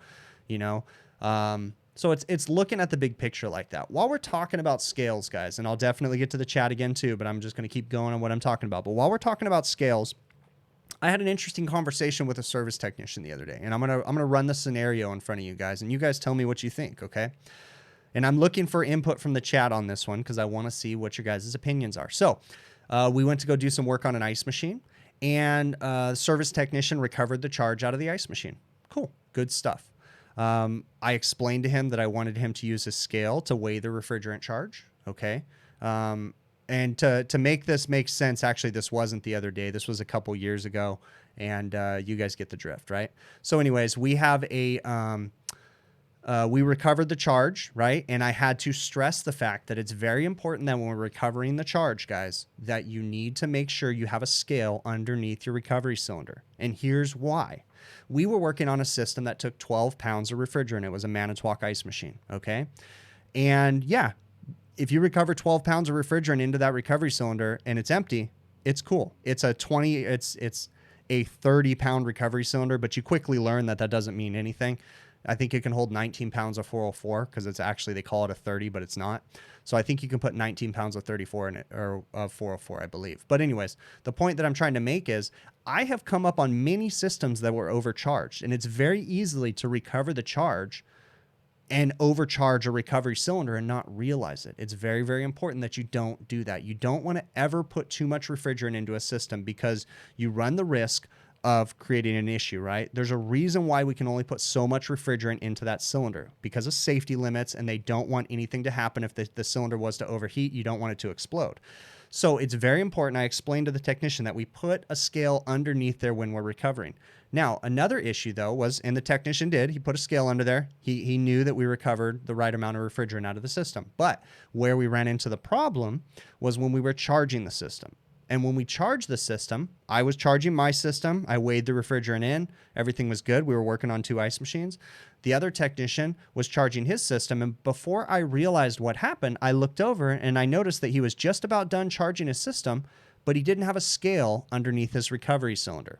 So it's looking at the big picture like that. While we're talking about scales, guys, and I'll definitely get to the chat again too, but I'm just going to keep going on what I'm talking about. But while we're talking about scales, I had an interesting conversation with a service technician the other day, and I'm gonna run the scenario in front of you guys, and you guys tell me what you think, okay? And I'm looking for input from the chat on this one because I want to see what your guys' opinions are. So we went to go do some work on an ice machine, and the service technician recovered the charge out of the ice machine. Cool, good stuff. I explained to him that I wanted him to use a scale to weigh the refrigerant charge. Okay. And to make this make sense, actually, this wasn't the other day. This was a couple years ago, and you guys get the drift, right? So anyways, we have we recovered the charge, right? And I had to stress the fact that it's very important that when we're recovering the charge, guys, that you need to make sure you have a scale underneath your recovery cylinder. And here's why. We were working on a system that took 12 pounds of refrigerant. It was a Manitowoc ice machine, okay? And yeah, if you recover 12 pounds of refrigerant into that recovery cylinder and it's empty, it's cool. It's a 20, it's a 30-pound recovery cylinder, but you quickly learn that that doesn't mean anything. I think it can hold 19 pounds of 404 because it's actually, they call it a 30, but it's not. So I think you can put 19 pounds of 34 in it, or of 404, I believe. But anyways, the point that I'm trying to make is I have come up on many systems that were overcharged, and it's very easily to recover the charge and overcharge a recovery cylinder and not realize it. It's very, very important that you don't do that. You don't want to ever put too much refrigerant into a system because you run the risk of creating an issue, right? There's a reason why we can only put so much refrigerant into that cylinder, because of safety limits, and they don't want anything to happen. If the cylinder was to overheat, you don't want it to explode. So it's very important. I explained to the technician that we put a scale underneath there when we're recovering. Now, another issue though was, and the technician did, he put a scale under there. He knew that we recovered the right amount of refrigerant out of the system. But where we ran into the problem was when we were charging the system. And when we charged the system, I was charging my system. I weighed the refrigerant in. Everything was good. We were working on 2 ice machines. The other technician was charging his system. And before I realized what happened, I looked over and I noticed that he was just about done charging his system, but he didn't have a scale underneath his recovery cylinder.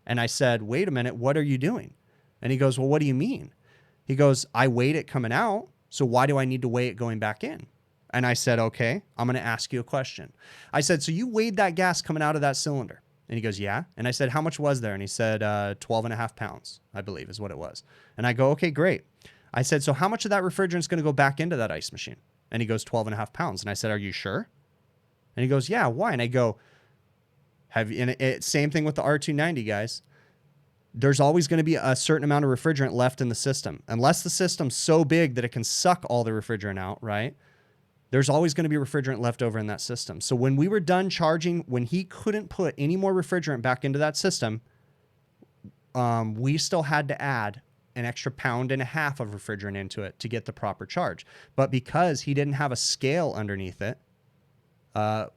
And I said, wait a minute, what are you doing? And he goes, well, what do you mean? He goes, I weighed it coming out, so why do I need to weigh it going back in? And I said, okay, I'm going to ask you a question. I said, so you weighed that gas coming out of that cylinder? And he goes, yeah. And I said, how much was there? And he said, 12 and a half pounds, I believe is what it was. And I go, okay, great. I said, so how much of that refrigerant is going to go back into that ice machine? And he goes, 12 and a half pounds. And I said, are you sure? And he goes, yeah, why? And I go, same thing with the R290, guys. There's always going to be a certain amount of refrigerant left in the system. Unless the system's so big that it can suck all the refrigerant out, right? There's always going to be refrigerant left over in that system. So when we were done charging, when he couldn't put any more refrigerant back into that system, we still had to add an extra 1.5 pounds of refrigerant into it to get the proper charge. But because he didn't have a scale underneath it,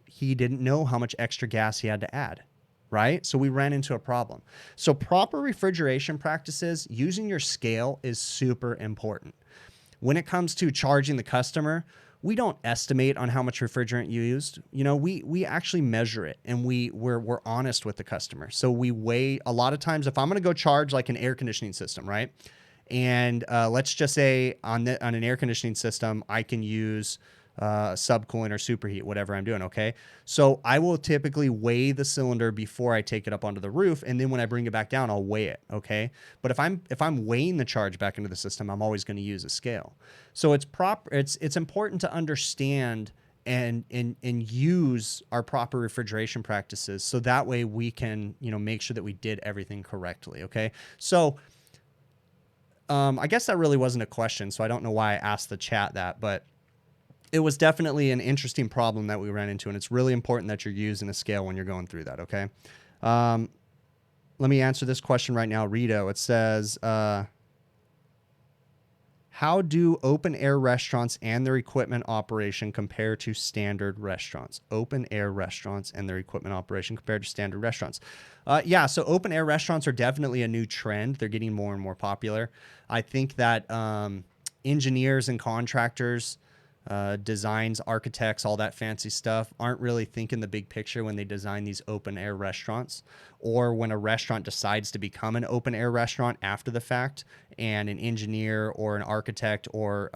he didn't know how much extra gas he had to add, right? So we ran into a problem. So proper refrigeration practices, using your scale is super important. When it comes to charging the customer, we don't estimate on how much refrigerant you used. You know, we actually measure it, and we're honest with the customer. So we weigh. A lot of times, if I'm going to go charge like an air conditioning system, right? And let's just say on an air conditioning system, I can use subcooling or superheat, whatever I'm doing. Okay. So I will typically weigh the cylinder before I take it up onto the roof. And then when I bring it back down, I'll weigh it. Okay. But if I'm weighing the charge back into the system, I'm always going to use a scale. So it's important to understand and use our proper refrigeration practices. So that way we can, make sure that we did everything correctly. Okay. So, I guess that really wasn't a question, so I don't know why I asked the chat that, but it was definitely an interesting problem that we ran into, and it's really important that you're using a scale when you're going through that, okay? Let me answer this question right now. Rito, it says, how do open-air restaurants and their equipment operation compare to standard restaurants? Open-air restaurants and their equipment operation compared to standard restaurants. Yeah, so open-air restaurants are definitely a new trend. They're getting more and more popular. I think that engineers and contractors, designs, architects, all that fancy stuff aren't really thinking the big picture when they design these open air restaurants, or when a restaurant decides to become an open air restaurant after the fact, and an engineer or an architect or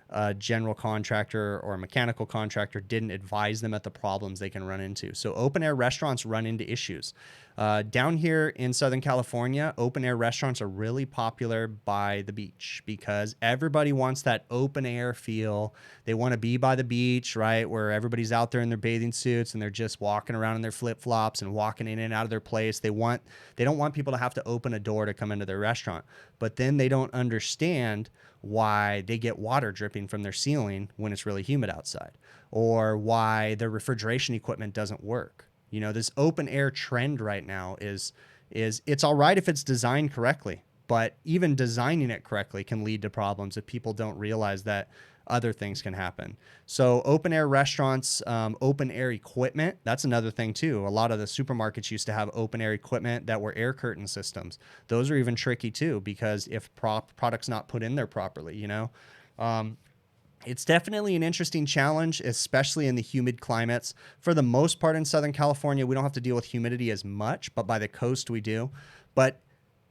a general contractor or a mechanical contractor didn't advise them at the problems they can run into. So open air restaurants run into issues. Down here in Southern California, open air restaurants are really popular by the beach because everybody wants that open air feel. They want to be by the beach, right? Where everybody's out there in their bathing suits and they're just walking around in their flip flops and walking in and out of their place. They don't want people to have to open a door to come into their restaurant, but then they don't understand why they get water dripping from their ceiling when it's really humid outside, or why their refrigeration equipment doesn't work. This open air trend right now is it's all right if it's designed correctly, but even designing it correctly can lead to problems if people don't realize that other things can happen. So open air restaurants, open air equipment, that's another thing too. A lot of the supermarkets used to have open air equipment that were air curtain systems. Those are even tricky too, because if product's not put in there properly, It's definitely an interesting challenge, especially in the humid climates. For the most part in Southern California, we don't have to deal with humidity as much, but by the coast we do. But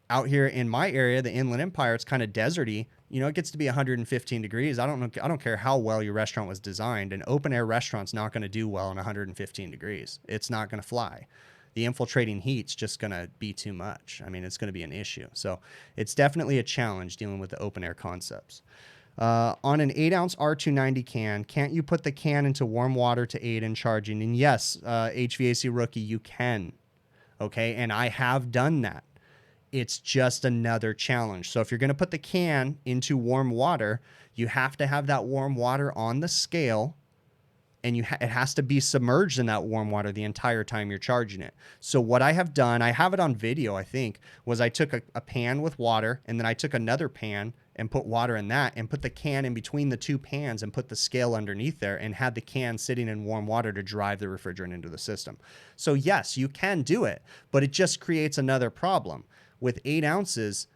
out here in my area, the Inland Empire, it's kind of deserty. You know, it gets to be 115 degrees. I don't care how well your restaurant was designed. An open air restaurant's not going to do well in 115 degrees. It's not going to fly. The infiltrating heat's just going to be too much. I mean, it's going to be an issue. So it's definitely a challenge dealing with the open air concepts. On an 8-ounce R290 can, can't you put the can into warm water to aid in charging? And yes, HVAC Rookie, you can. Okay, and I have done that. It's just another challenge. So if you're going to put the can into warm water, you have to have that warm water on the scale, and it has to be submerged in that warm water the entire time you're charging it. So what I have done, I have it on video, I think, was I took a pan with water, and then I took another pan and put water in that and put the can in between the two pans and put the scale underneath there and had the can sitting in warm water to drive the refrigerant into the system. So yes, you can do it, but it just creates another problem. With 8 ounces,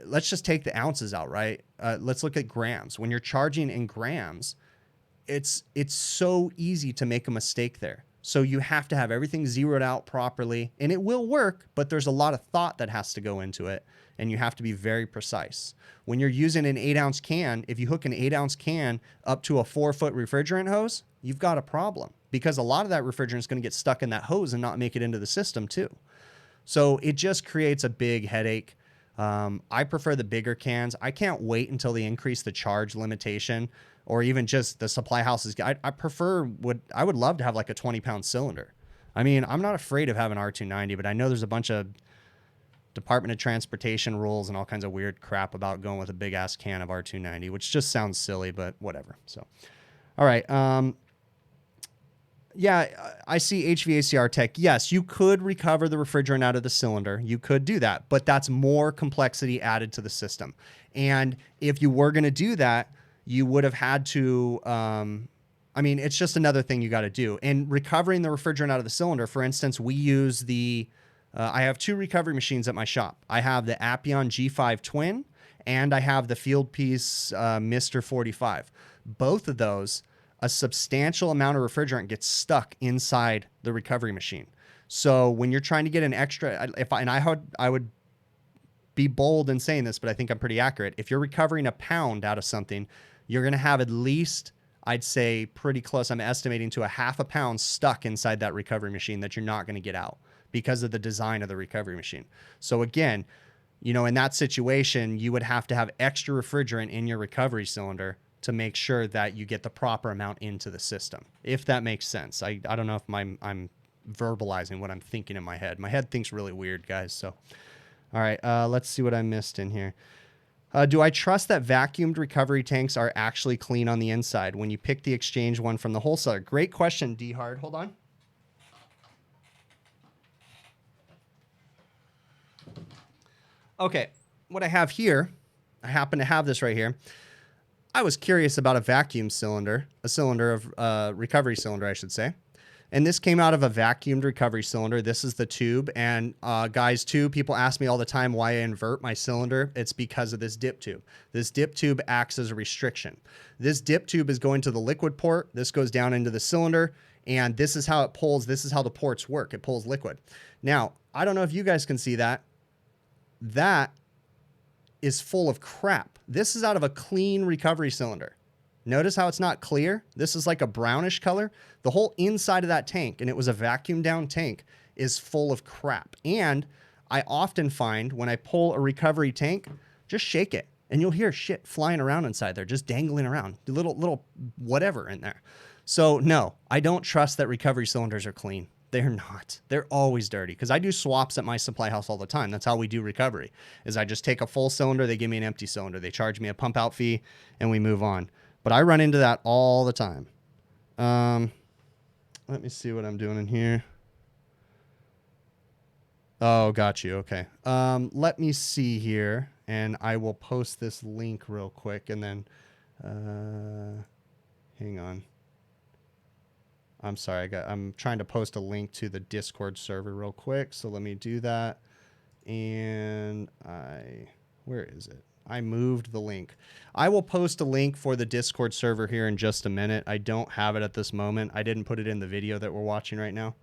let's just take the ounces out, right? Let's look at grams. When you're charging in grams, it's so easy to make a mistake there. So you have to have everything zeroed out properly, and it will work, but there's a lot of thought that has to go into it, and you have to be very precise. When you're using an 8-ounce can, if you hook an 8-ounce can up to a 4-foot refrigerant hose, you've got a problem, because a lot of that refrigerant is going to get stuck in that hose and not make it into the system too. So it just creates a big headache. I prefer the bigger cans. I can't wait until they increase the charge limitation, or even just the supply houses. I would love to have like a 20-pound cylinder. I mean, I'm not afraid of having R290, but I know there's a bunch of Department of Transportation rules and all kinds of weird crap about going with a big ass can of R290, which just sounds silly, but whatever. So, all right. Yeah, I see HVACR tech. Yes, you could recover the refrigerant out of the cylinder. You could do that, but that's more complexity added to the system. And if you were going to do that, you would have had to, I mean, it's just another thing you got to do. And recovering the refrigerant out of the cylinder, for instance, we use the, I have 2 recovery machines at my shop. I have the Appion G5 Twin, and I have the Fieldpiece Mr. 45. Both of those, a substantial amount of refrigerant gets stuck inside the recovery machine. So when you're trying to get an extra, I would be bold in saying this, but I think I'm pretty accurate. If you're recovering a pound out of something, you're going to have at least, I'd say pretty close, I'm estimating, to a half a pound stuck inside that recovery machine that you're not going to get out because of the design of the recovery machine. So again, you know, in that situation, you would have to have extra refrigerant in your recovery cylinder to make sure that you get the proper amount into the system, if that makes sense. I don't know if I'm verbalizing what I'm thinking in my head. My head thinks really weird, guys. So, all right, let's see what I missed in here. Do I trust that vacuumed recovery tanks are actually clean on the inside when you pick the exchange one from the wholesaler? Great question, D-Hard. Hold on. Okay, what I have here, I happen to have this right here. I was curious about a vacuum cylinder, a cylinder of recovery cylinder, I should say. And this came out of a vacuumed recovery cylinder. This is the tube. And guys, too, people ask me all the time why I invert my cylinder. It's because of this dip tube. This dip tube acts as a restriction. This dip tube is going to the liquid port. This goes down into the cylinder. And this is how it pulls. This is how the ports work. It pulls liquid. Now, I don't know if you guys can see that. That is full of crap. This is out of a clean recovery cylinder. Notice how it's not clear? This is like a brownish color. The whole inside of that tank, and it was a vacuum down tank, is full of crap. And I often find when I pull a recovery tank, just shake it, and you'll hear shit flying around inside there, just dangling around, little whatever in there. So no, I don't trust that recovery cylinders are clean. They're not. They're always dirty, because I do swaps at my supply house all the time. That's how we do recovery, is I just take a full cylinder, they give me an empty cylinder, they charge me a pump out fee, and we move on. But I run into that all the time. Let me see what I'm doing in here. Oh, got you. Okay. Let me see here, and I will post this link real quick, and then hang on. I'm sorry, I'm trying to post a link to the Discord server real quick, so let me do that. And Where is it? I moved the link. I will post a link for the Discord server here in just a minute. I don't have it at this moment. I didn't put it in the video that we're watching right now.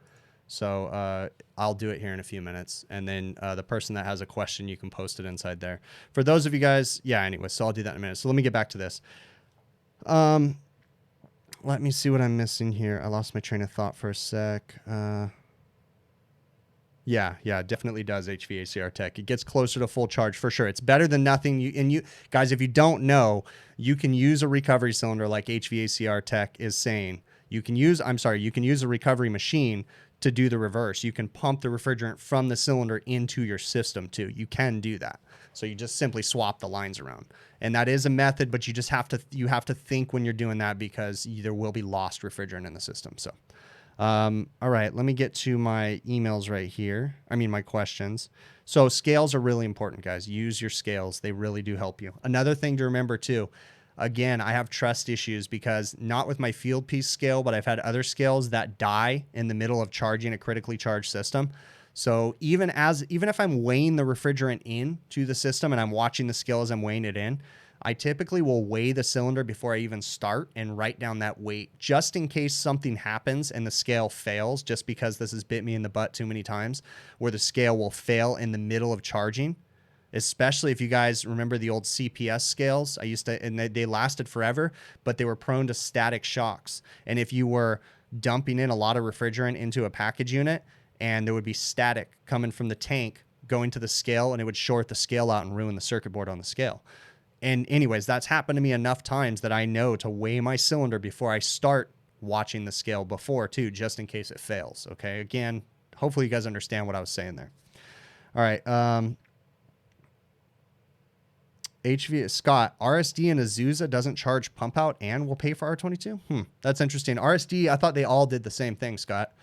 So I'll do it here in a few minutes. And then the person that has a question, you can post it inside there. For those of you guys, yeah, anyway, so I'll do that in a minute. So let me get back to this. Let me see what I'm missing here. I lost my train of thought for a sec. Yeah, it definitely does, HVACR Tech. It gets closer to full charge for sure. It's better than nothing. You guys, if you don't know, you can use a recovery cylinder like HVACR Tech is saying. You can use a recovery machine to do the reverse. You can pump the refrigerant from the cylinder into your system too. You can do that. So you just simply swap the lines around. And that is a method, but you have to think when you're doing that because there will be lost refrigerant in the system. So all right, let me get to my emails right here. My questions. So scales are really important, guys. Use your scales. They really do help you. Another thing to remember too, again, I have trust issues because not with my field piece scale, but I've had other scales that die in the middle of charging a critically charged system. So even if I'm weighing the refrigerant in to the system and I'm watching the scale as I'm weighing it in, I typically will weigh the cylinder before I even start and write down that weight just in case something happens and the scale fails, just because this has bit me in the butt too many times where the scale will fail in the middle of charging. Especially if you guys remember the old CPS scales, and they lasted forever, but they were prone to static shocks. And if you were dumping in a lot of refrigerant into a package unit and there would be static coming from the tank going to the scale and it would short the scale out and ruin the circuit board on the scale. And anyways, that's happened to me enough times that I know to weigh my cylinder before I start watching the scale before too, just in case it fails. Okay. Again, hopefully you guys understand what I was saying there. All right. Scott, RSD and Azusa doesn't charge pump out and will pay for R22. That's interesting. RSD, I thought they all did the same thing, Scott.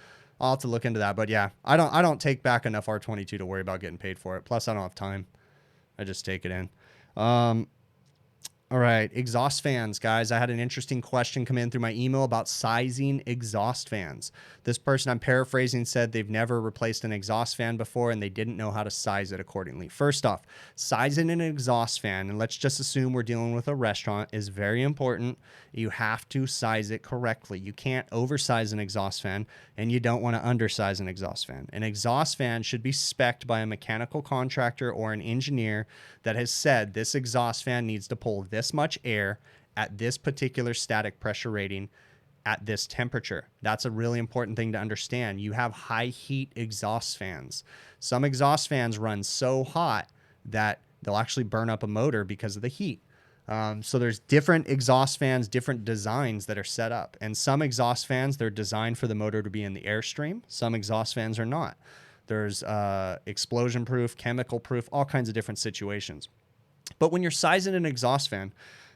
I'll have to look into that, but yeah, I don't take back enough R22 to worry about getting paid for it. Plus I don't have time. I just take it in. All right, exhaust fans, guys. I had an interesting question come in through my email about sizing exhaust fans. This person, I'm paraphrasing, said they've never replaced an exhaust fan before and they didn't know how to size it accordingly. First off, sizing an exhaust fan, and let's just assume we're dealing with a restaurant, is very important. You have to size it correctly. You can't oversize an exhaust fan and you don't want to undersize an exhaust fan. An exhaust fan should be spec'd by a mechanical contractor or an engineer that has said this exhaust fan needs to pull this much air at this particular static pressure rating at this temperature. That's a really important thing to understand. You have high heat exhaust fans. Some exhaust fans run so hot that they'll actually burn up a motor because of the heat. So there's different exhaust fans, different designs that are set up. And some exhaust fans, they're designed for the motor to be in the airstream. Some exhaust fans are not. There's explosion proof, chemical proof, all kinds of different situations. But when you're sizing an exhaust fan,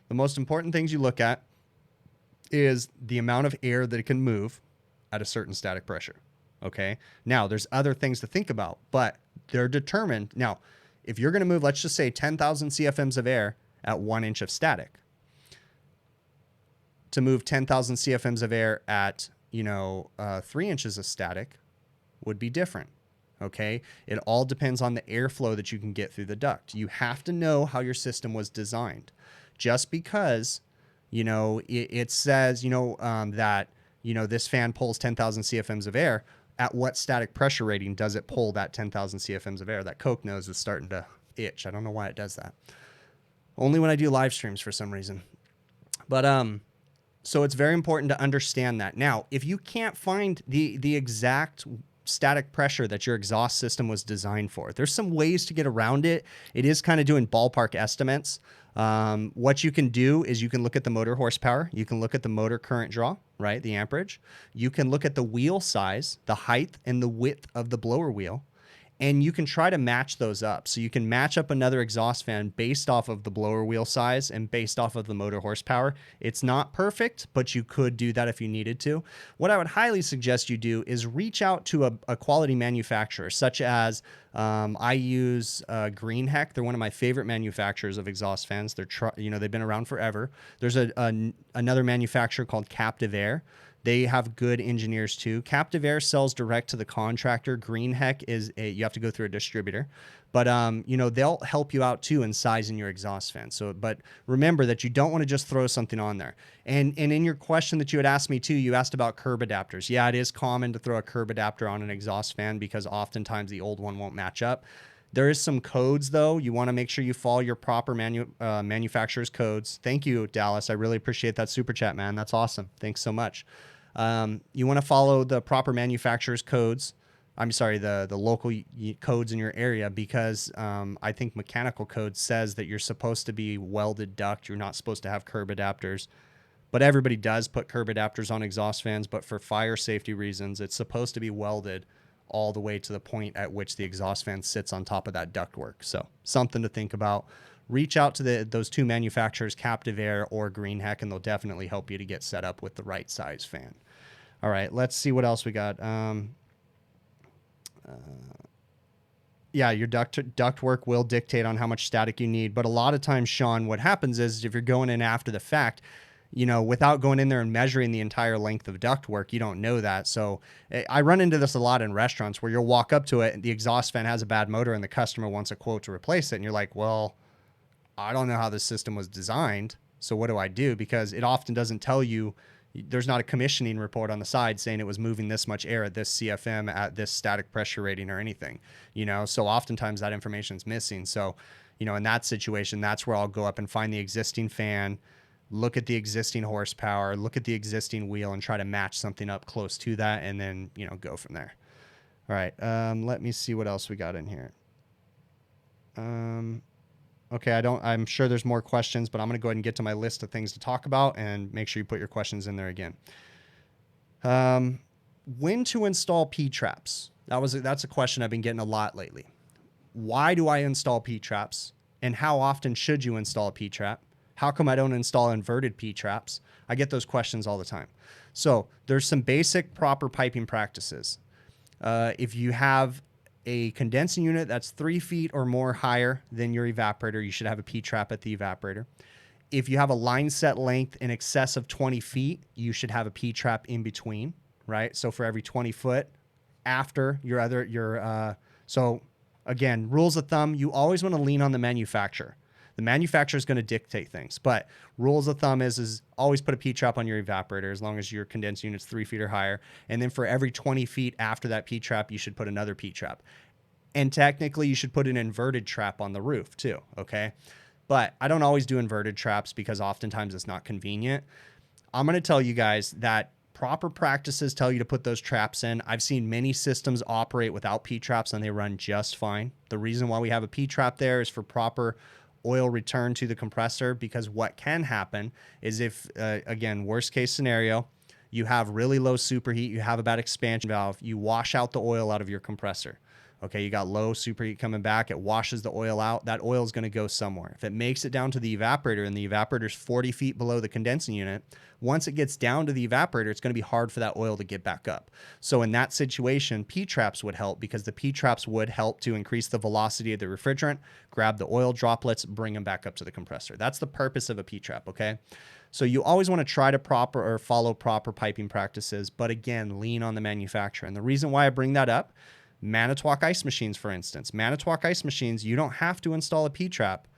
the most important things you look at is the amount of air that it can move at a certain static pressure. Okay. Now there's other things to think about, but they're determined. Now, if you're going to move, let's just say 10,000 CFMs of air at 1 inch of static, to move 10,000 CFMs of air at, 3 inches of static would be different. Okay. It all depends on the airflow that you can get through the duct. You have to know how your system was designed. Just because, it says, that, this fan pulls 10,000 CFMs of air, at what static pressure rating does it pull that 10,000 CFMs of air? That Coke nose is starting to itch. I don't know why it does that. Only when I do live streams for some reason. But, so it's very important to understand that. Now, if you can't find the exact static pressure that your exhaust system was designed for, there's some ways to get around it. It is kind of doing ballpark estimates. What you can do is you can look at the motor horsepower. You can look at the motor current draw, right? The amperage. You can look at the wheel size, the height and the width of the blower wheel. And you can try to match those up. So you can match up another exhaust fan based off of the blower wheel size and based off of the motor horsepower. It's not perfect, but you could do that if you needed to. What I would highly suggest you do is reach out to a quality manufacturer, such as I use Greenheck. They're one of my favorite manufacturers of exhaust fans. They've been around forever. There's another manufacturer called Captive Air. They have good engineers too. Captive Air sells direct to the contractor. GreenHeck you have to go through a distributor, but they'll help you out too in sizing your exhaust fan. So, but remember that you don't want to just throw something on there. And in your question that you had asked me too, you asked about curb adapters. Yeah, it is common to throw a curb adapter on an exhaust fan because oftentimes the old one won't match up. There is some codes though. You want to make sure you follow your proper manufacturer's codes. Thank you, Dallas. I really appreciate that super chat, man. That's awesome. Thanks so much. You want to follow the proper manufacturer's codes. I'm sorry, the local codes in your area, because I think mechanical code says that you're supposed to be welded duct. You're not supposed to have curb adapters, but everybody does put curb adapters on exhaust fans. But for fire safety reasons, it's supposed to be welded all the way to the point at which the exhaust fan sits on top of that ductwork. So something to think about. Reach out to those two manufacturers, Captive Air or GreenHeck, and they'll definitely help you to get set up with the right size fan. All right, let's see what else we got. Yeah, your ductwork will dictate on how much static you need. But a lot of times, Sean, what happens is if you're going in after the fact, without going in there and measuring the entire length of ductwork, you don't know that. So I run into this a lot in restaurants where you'll walk up to it and the exhaust fan has a bad motor and the customer wants a quote to replace it. And you're like, well, I don't know how this system was designed. So what do I do? Because it often doesn't tell you. There's not a commissioning report on the side saying it was moving this much air at this CFM at this static pressure rating or anything, so oftentimes that information is missing. So, in that situation, that's where I'll go up and find the existing fan, look at the existing horsepower, look at the existing wheel, and try to match something up close to that, and then, go from there. All right. Let me see what else we got in here. Okay, I'm sure there's more questions, but I'm going to go ahead and get to my list of things to talk about and make sure you put your questions in there again. When to install Pea Traps? That's a question I've been getting a lot lately. Why do I install Pea Traps? And how often should you install a Pea Trap? How come I don't install inverted Pea Traps? I get those questions all the time. So there's some basic proper piping practices. If you have a condensing unit that's 3 feet or more higher than your evaporator, you should have a Pea Trap at the evaporator. If you have a line set length in excess of 20 feet, you should have a Pea Trap in between, right? So for every 20 foot after so again, rules of thumb, you always want to lean on the manufacturer. The manufacturer is going to dictate things, but rules of thumb is always put a Pea Trap on your evaporator as long as your condensing unit's 3 feet or higher. And then for every 20 feet after that Pea Trap, you should put another Pea Trap. And technically, you should put an inverted trap on the roof too, okay? But I don't always do inverted traps because oftentimes it's not convenient. I'm going to tell you guys that proper practices tell you to put those traps in. I've seen many systems operate without Pea Traps and they run just fine. The reason why we have a Pea Trap there is for proper oil return to the compressor, because what can happen is if, again, worst case scenario, you have really low superheat, you have a bad expansion valve, you wash out the oil out of your compressor. Okay, you got low superheat coming back, it washes the oil out, that oil is going to go somewhere. If it makes it down to the evaporator and the evaporator is 40 feet below the condensing unit, once it gets down to the evaporator, it's going to be hard for that oil to get back up. So in that situation, Pea Traps would help because the Pea Traps would help to increase the velocity of the refrigerant, grab the oil droplets, bring them back up to the compressor. That's the purpose of a Pea Trap, okay? So you always want to try to follow proper piping practices, but again, lean on the manufacturer. And the reason why I bring that up, Manitowoc ice machines, for instance. Manitowoc ice machines, you don't have to install a Pea Trap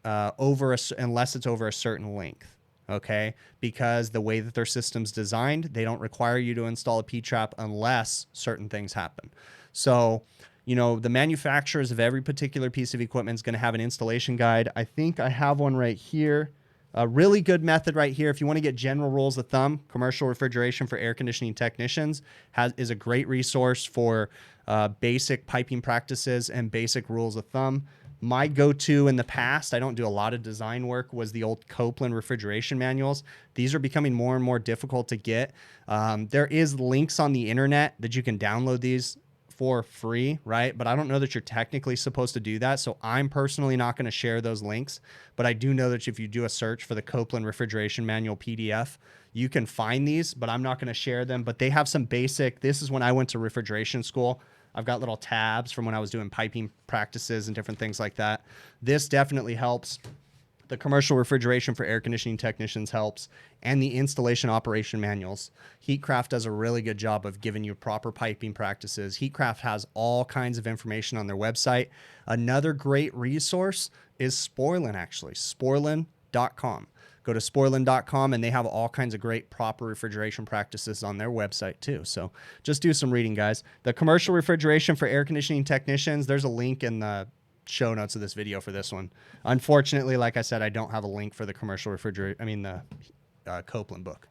unless it's over a certain length, okay? Because the way that their system's designed, they don't require you to install a Pea Trap unless certain things happen. So, the manufacturers of every particular piece of equipment is going to have an installation guide. I think I have one right here. A really good method right here, if you want to get general rules of thumb, Commercial Refrigeration for Air Conditioning Technicians is a great resource for basic piping practices and basic rules of thumb. My go-to in the past, I don't do a lot of design work, was the old Copeland refrigeration manuals. These are becoming more and more difficult to get. There is links on the internet that you can download these for free, right? But I don't know that you're technically supposed to do that. So I'm personally not going to share those links, but I do know that if you do a search for the Copeland Refrigeration Manual PDF, you can find these, but I'm not going to share them. But they have some basic, this is when I went to refrigeration school. I've got little tabs from when I was doing piping practices and different things like that. This definitely helps. The commercial refrigeration for air conditioning technicians helps, and the installation operation manuals. Heatcraft does a really good job of giving you proper piping practices. Heatcraft has all kinds of information on their website. Another great resource is Spoilin, actually, spoilin.com. Go to spoilin.com, and they have all kinds of great proper refrigeration practices on their website too. So just do some reading, guys. The commercial refrigeration for air conditioning technicians, there's a link in the show notes of this video for this one. Unfortunately, like I said, I don't have a link for the commercial refrigerator. I mean, the Copeland book.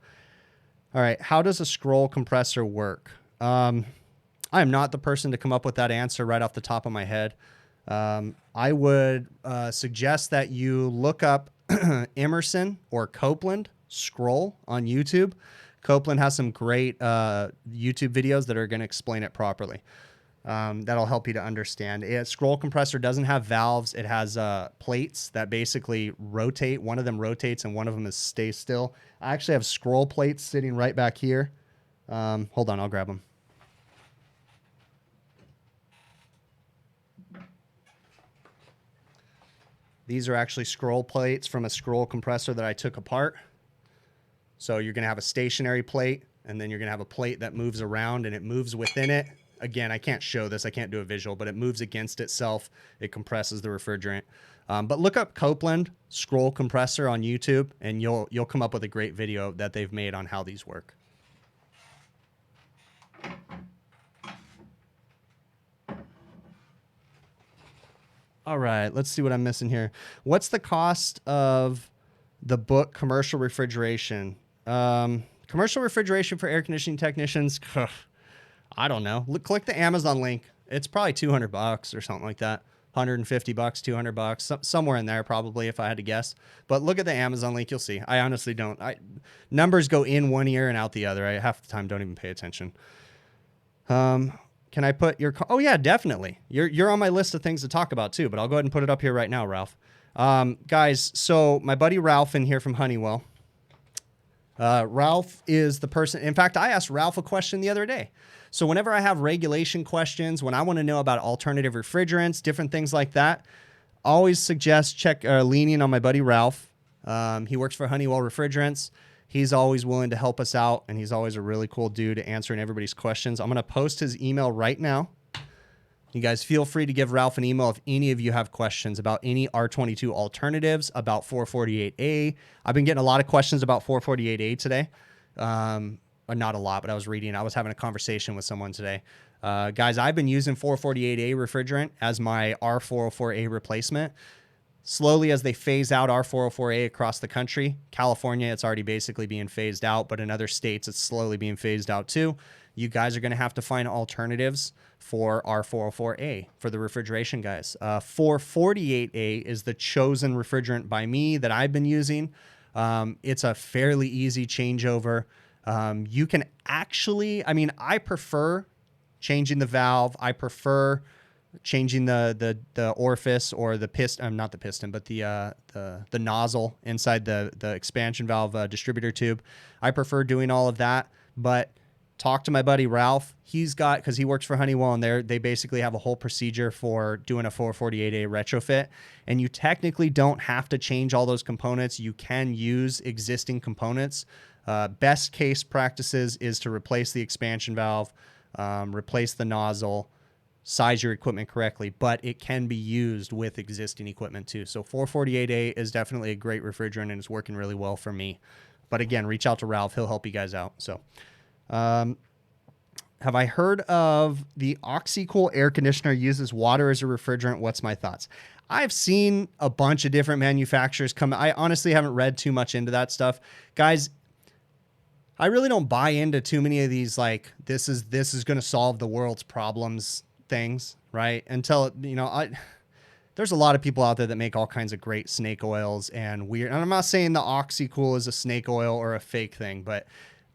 All right. How does a scroll compressor work? I am not the person to come up with that answer right off the top of my head. I would suggest that you look up Emerson or Copeland scroll on YouTube. Copeland has some great YouTube videos that are going to explain it properly. That'll help you to understand. A scroll compressor doesn't have valves. It has plates that basically rotate. One of them rotates and one of them is stay still. I actually have scroll plates sitting right back here. Hold on, I'll grab them. These are actually scroll plates from a scroll compressor that I took apart. So you're going to have a stationary plate, and then you're going to have a plate that moves around, and it moves within it. Again, I can't show this. I can't do a visual, but it moves against itself. It compresses the refrigerant. But look up Copeland scroll compressor on YouTube, and you'll come up with a great video that they've made on how these work. All right, let's see what I'm missing here. What's the cost of the book Commercial Refrigeration? Commercial Refrigeration for Air Conditioning Technicians. I don't know. Click the Amazon link. It's probably $200 or something like that. $150, $200, somewhere in there probably, if I had to guess. But look at the Amazon link, you'll see. I honestly don't. Numbers go in one ear and out the other. I half the time don't even pay attention. Can I put your... Oh, yeah, definitely. You're on my list of things to talk about, too, but I'll go ahead and put it up here right now, Ralph. Guys, so my buddy Ralph in here from Honeywell. Ralph is the person... In fact, I asked Ralph a question the other day. So whenever I have regulation questions, when I want to know about alternative refrigerants, different things like that, I always suggest leaning on my buddy Ralph. He works for Honeywell Refrigerants. He's always willing to help us out, and he's always a really cool dude answering everybody's questions. I'm going to post his email right now. You guys feel free to give Ralph an email if any of you have questions about any R22 alternatives, about 448A. I've been getting a lot of questions about 448A today. Not a lot, but I was having a conversation with someone today. Guys, I've been using 448A refrigerant as my R404A replacement. Slowly, as they phase out R404A across the country, California, it's already basically being phased out, but in other states, it's slowly being phased out too. You guys are going to have to find alternatives for R404A for the refrigeration guys. 448A is the chosen refrigerant by me that I've been using. It's a fairly easy changeover. You can actually, I prefer changing the valve. I prefer changing the orifice or the piston, not the piston, but the nozzle inside the expansion valve distributor tube. I prefer doing all of that, but talk to my buddy Ralph. Because he works for Honeywell, and they basically have a whole procedure for doing a 448A retrofit, and you technically don't have to change all those components. You can use existing components. Best case practices is to replace the expansion valve, replace the nozzle, size your equipment correctly, but it can be used with existing equipment too. So 448A is definitely a great refrigerant, and it's working really well for me. But again, reach out to Ralph. He'll help you guys out. So, have I heard of the OxyCool air conditioner uses water as a refrigerant? What's my thoughts? I've seen a bunch of different manufacturers come. I honestly haven't read too much into that stuff. Guys, I really don't buy into too many of these, like, this is going to solve the world's problems things, right? Until, there's a lot of people out there that make all kinds of great snake oils and weird. And I'm not saying the OxyCool is a snake oil or a fake thing, but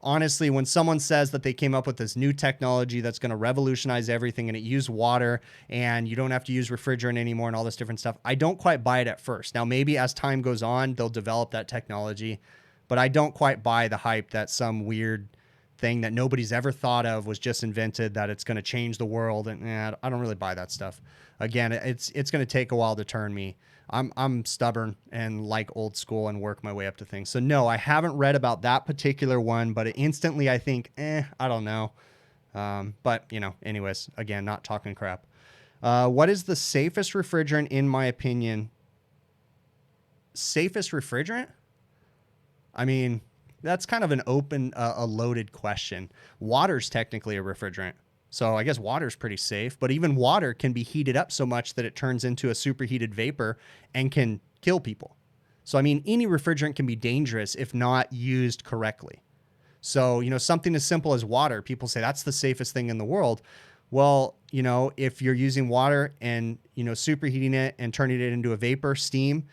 honestly, when someone says that they came up with this new technology that's going to revolutionize everything and it used water and you don't have to use refrigerant anymore and all this different stuff, I don't quite buy it at first. Now, maybe as time goes on, they'll develop that technology, but I don't quite buy the hype that some weird thing that nobody's ever thought of was just invented, that it's going to change the world. And I don't really buy that stuff. Again, it's going to take a while to turn me. I'm stubborn and like old school and work my way up to things. So no, I haven't read about that particular one, but instantly I think, I don't know. But you know, anyways, again, not talking crap. What is the safest refrigerant in my opinion? Safest refrigerant? I mean, that's kind of an open, a loaded question. Water's technically a refrigerant. So I guess water's pretty safe, but even water can be heated up so much that it turns into a superheated vapor and can kill people. So, I mean, any refrigerant can be dangerous if not used correctly. So, you know, something as simple as water, people say that's the safest thing in the world. Well, you know, if you're using water and, you know, superheating it and turning it into a vapor, steam,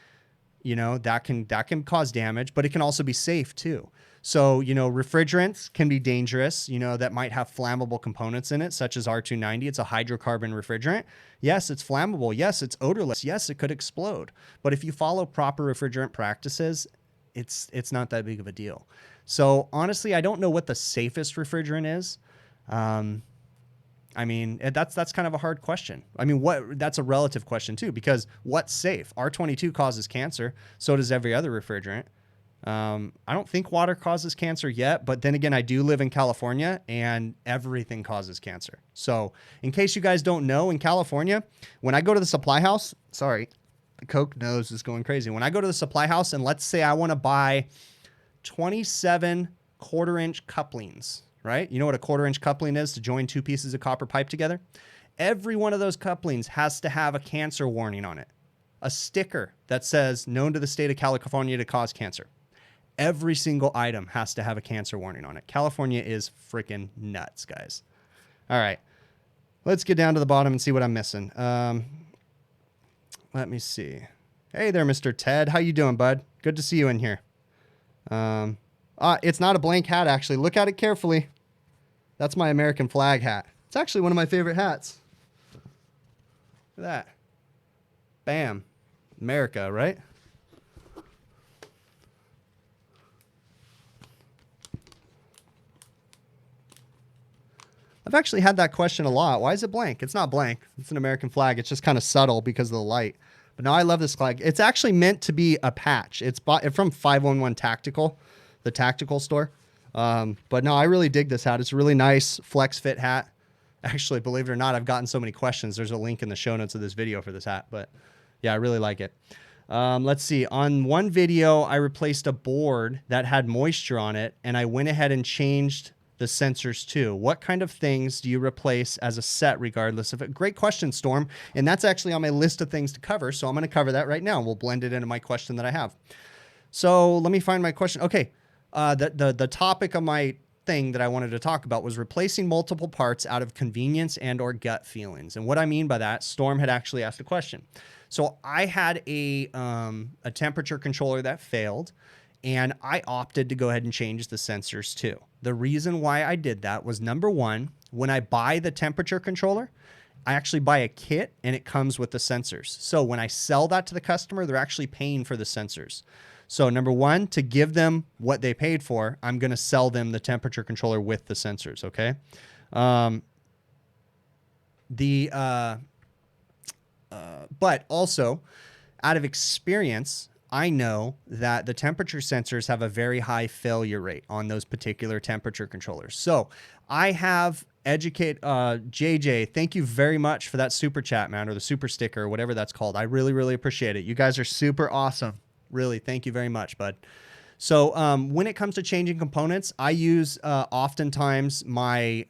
you know, that can cause damage, but it can also be safe too. So, you know, refrigerants can be dangerous, you know, that might have flammable components in it, such as R290. It's a hydrocarbon refrigerant. Yes, it's flammable. Yes, it's odorless. Yes, it could explode. But if you follow proper refrigerant practices, it's not that big of a deal. So honestly, I don't know what the safest refrigerant is. I mean, that's kind of a hard question. I mean, that's a relative question too, because what's safe? R22 causes cancer. So does every other refrigerant. I don't think water causes cancer yet, but then again, I do live in California and everything causes cancer. So in case you guys don't know, in California, when I go to the supply house, sorry, the Coke nose is going crazy. When I go to the supply house and let's say I want to buy 27 quarter-inch couplings, right? You know what a quarter-inch coupling is to join two pieces of copper pipe together? Every one of those couplings has to have a cancer warning on it. A sticker that says, known to the state of California to cause cancer. Every single item has to have a cancer warning on it. California is freaking nuts, guys. All right. Let's get down to the bottom and see what I'm missing. Let me see. Hey there, Mr. Ted. How you doing, bud? Good to see you in here. It's not a blank hat, actually. Look at it carefully. That's my American flag hat. It's actually one of my favorite hats. Look at that. Bam. America, right? I've actually had that question a lot. Why is it blank? It's not blank. It's an American flag. It's just kind of subtle because of the light. But no, I love this flag. It's actually meant to be a patch. It's from 511 Tactical, the tactical store. But no, I really dig this hat. It's a really nice flex fit hat. Actually, believe it or not, I've gotten so many questions. There's a link in the show notes of this video for this hat. But yeah, I really like it. Let's see. On one video, I replaced a board that had moisture on it, and I went ahead and changed the sensors too. What kind of things do you replace as a set regardless of it? Great question, Storm. And that's actually on my list of things to cover. So I'm going to cover that right now. We'll blend it into my question that I have. So let me find my question. Okay. The topic of my thing that I wanted to talk about was replacing multiple parts out of convenience and or gut feelings. And what I mean by that, Storm had actually asked a question. So I had a temperature controller that failed, and I opted to go ahead and change the sensors too. The reason why I did that was, number one, when I buy the temperature controller, I actually buy a kit and it comes with the sensors. So when I sell that to the customer, they're actually paying for the sensors. So number one, to give them what they paid for, I'm going to sell them the temperature controller with the sensors. Okay. But also out of experience, I know that the temperature sensors have a very high failure rate on those particular temperature controllers. So I have JJ, thank you very much for that super chat, man, or the super sticker or whatever that's called. I really, really appreciate it. You guys are super awesome. Really, thank you very much, bud. So when it comes to changing components, I use oftentimes my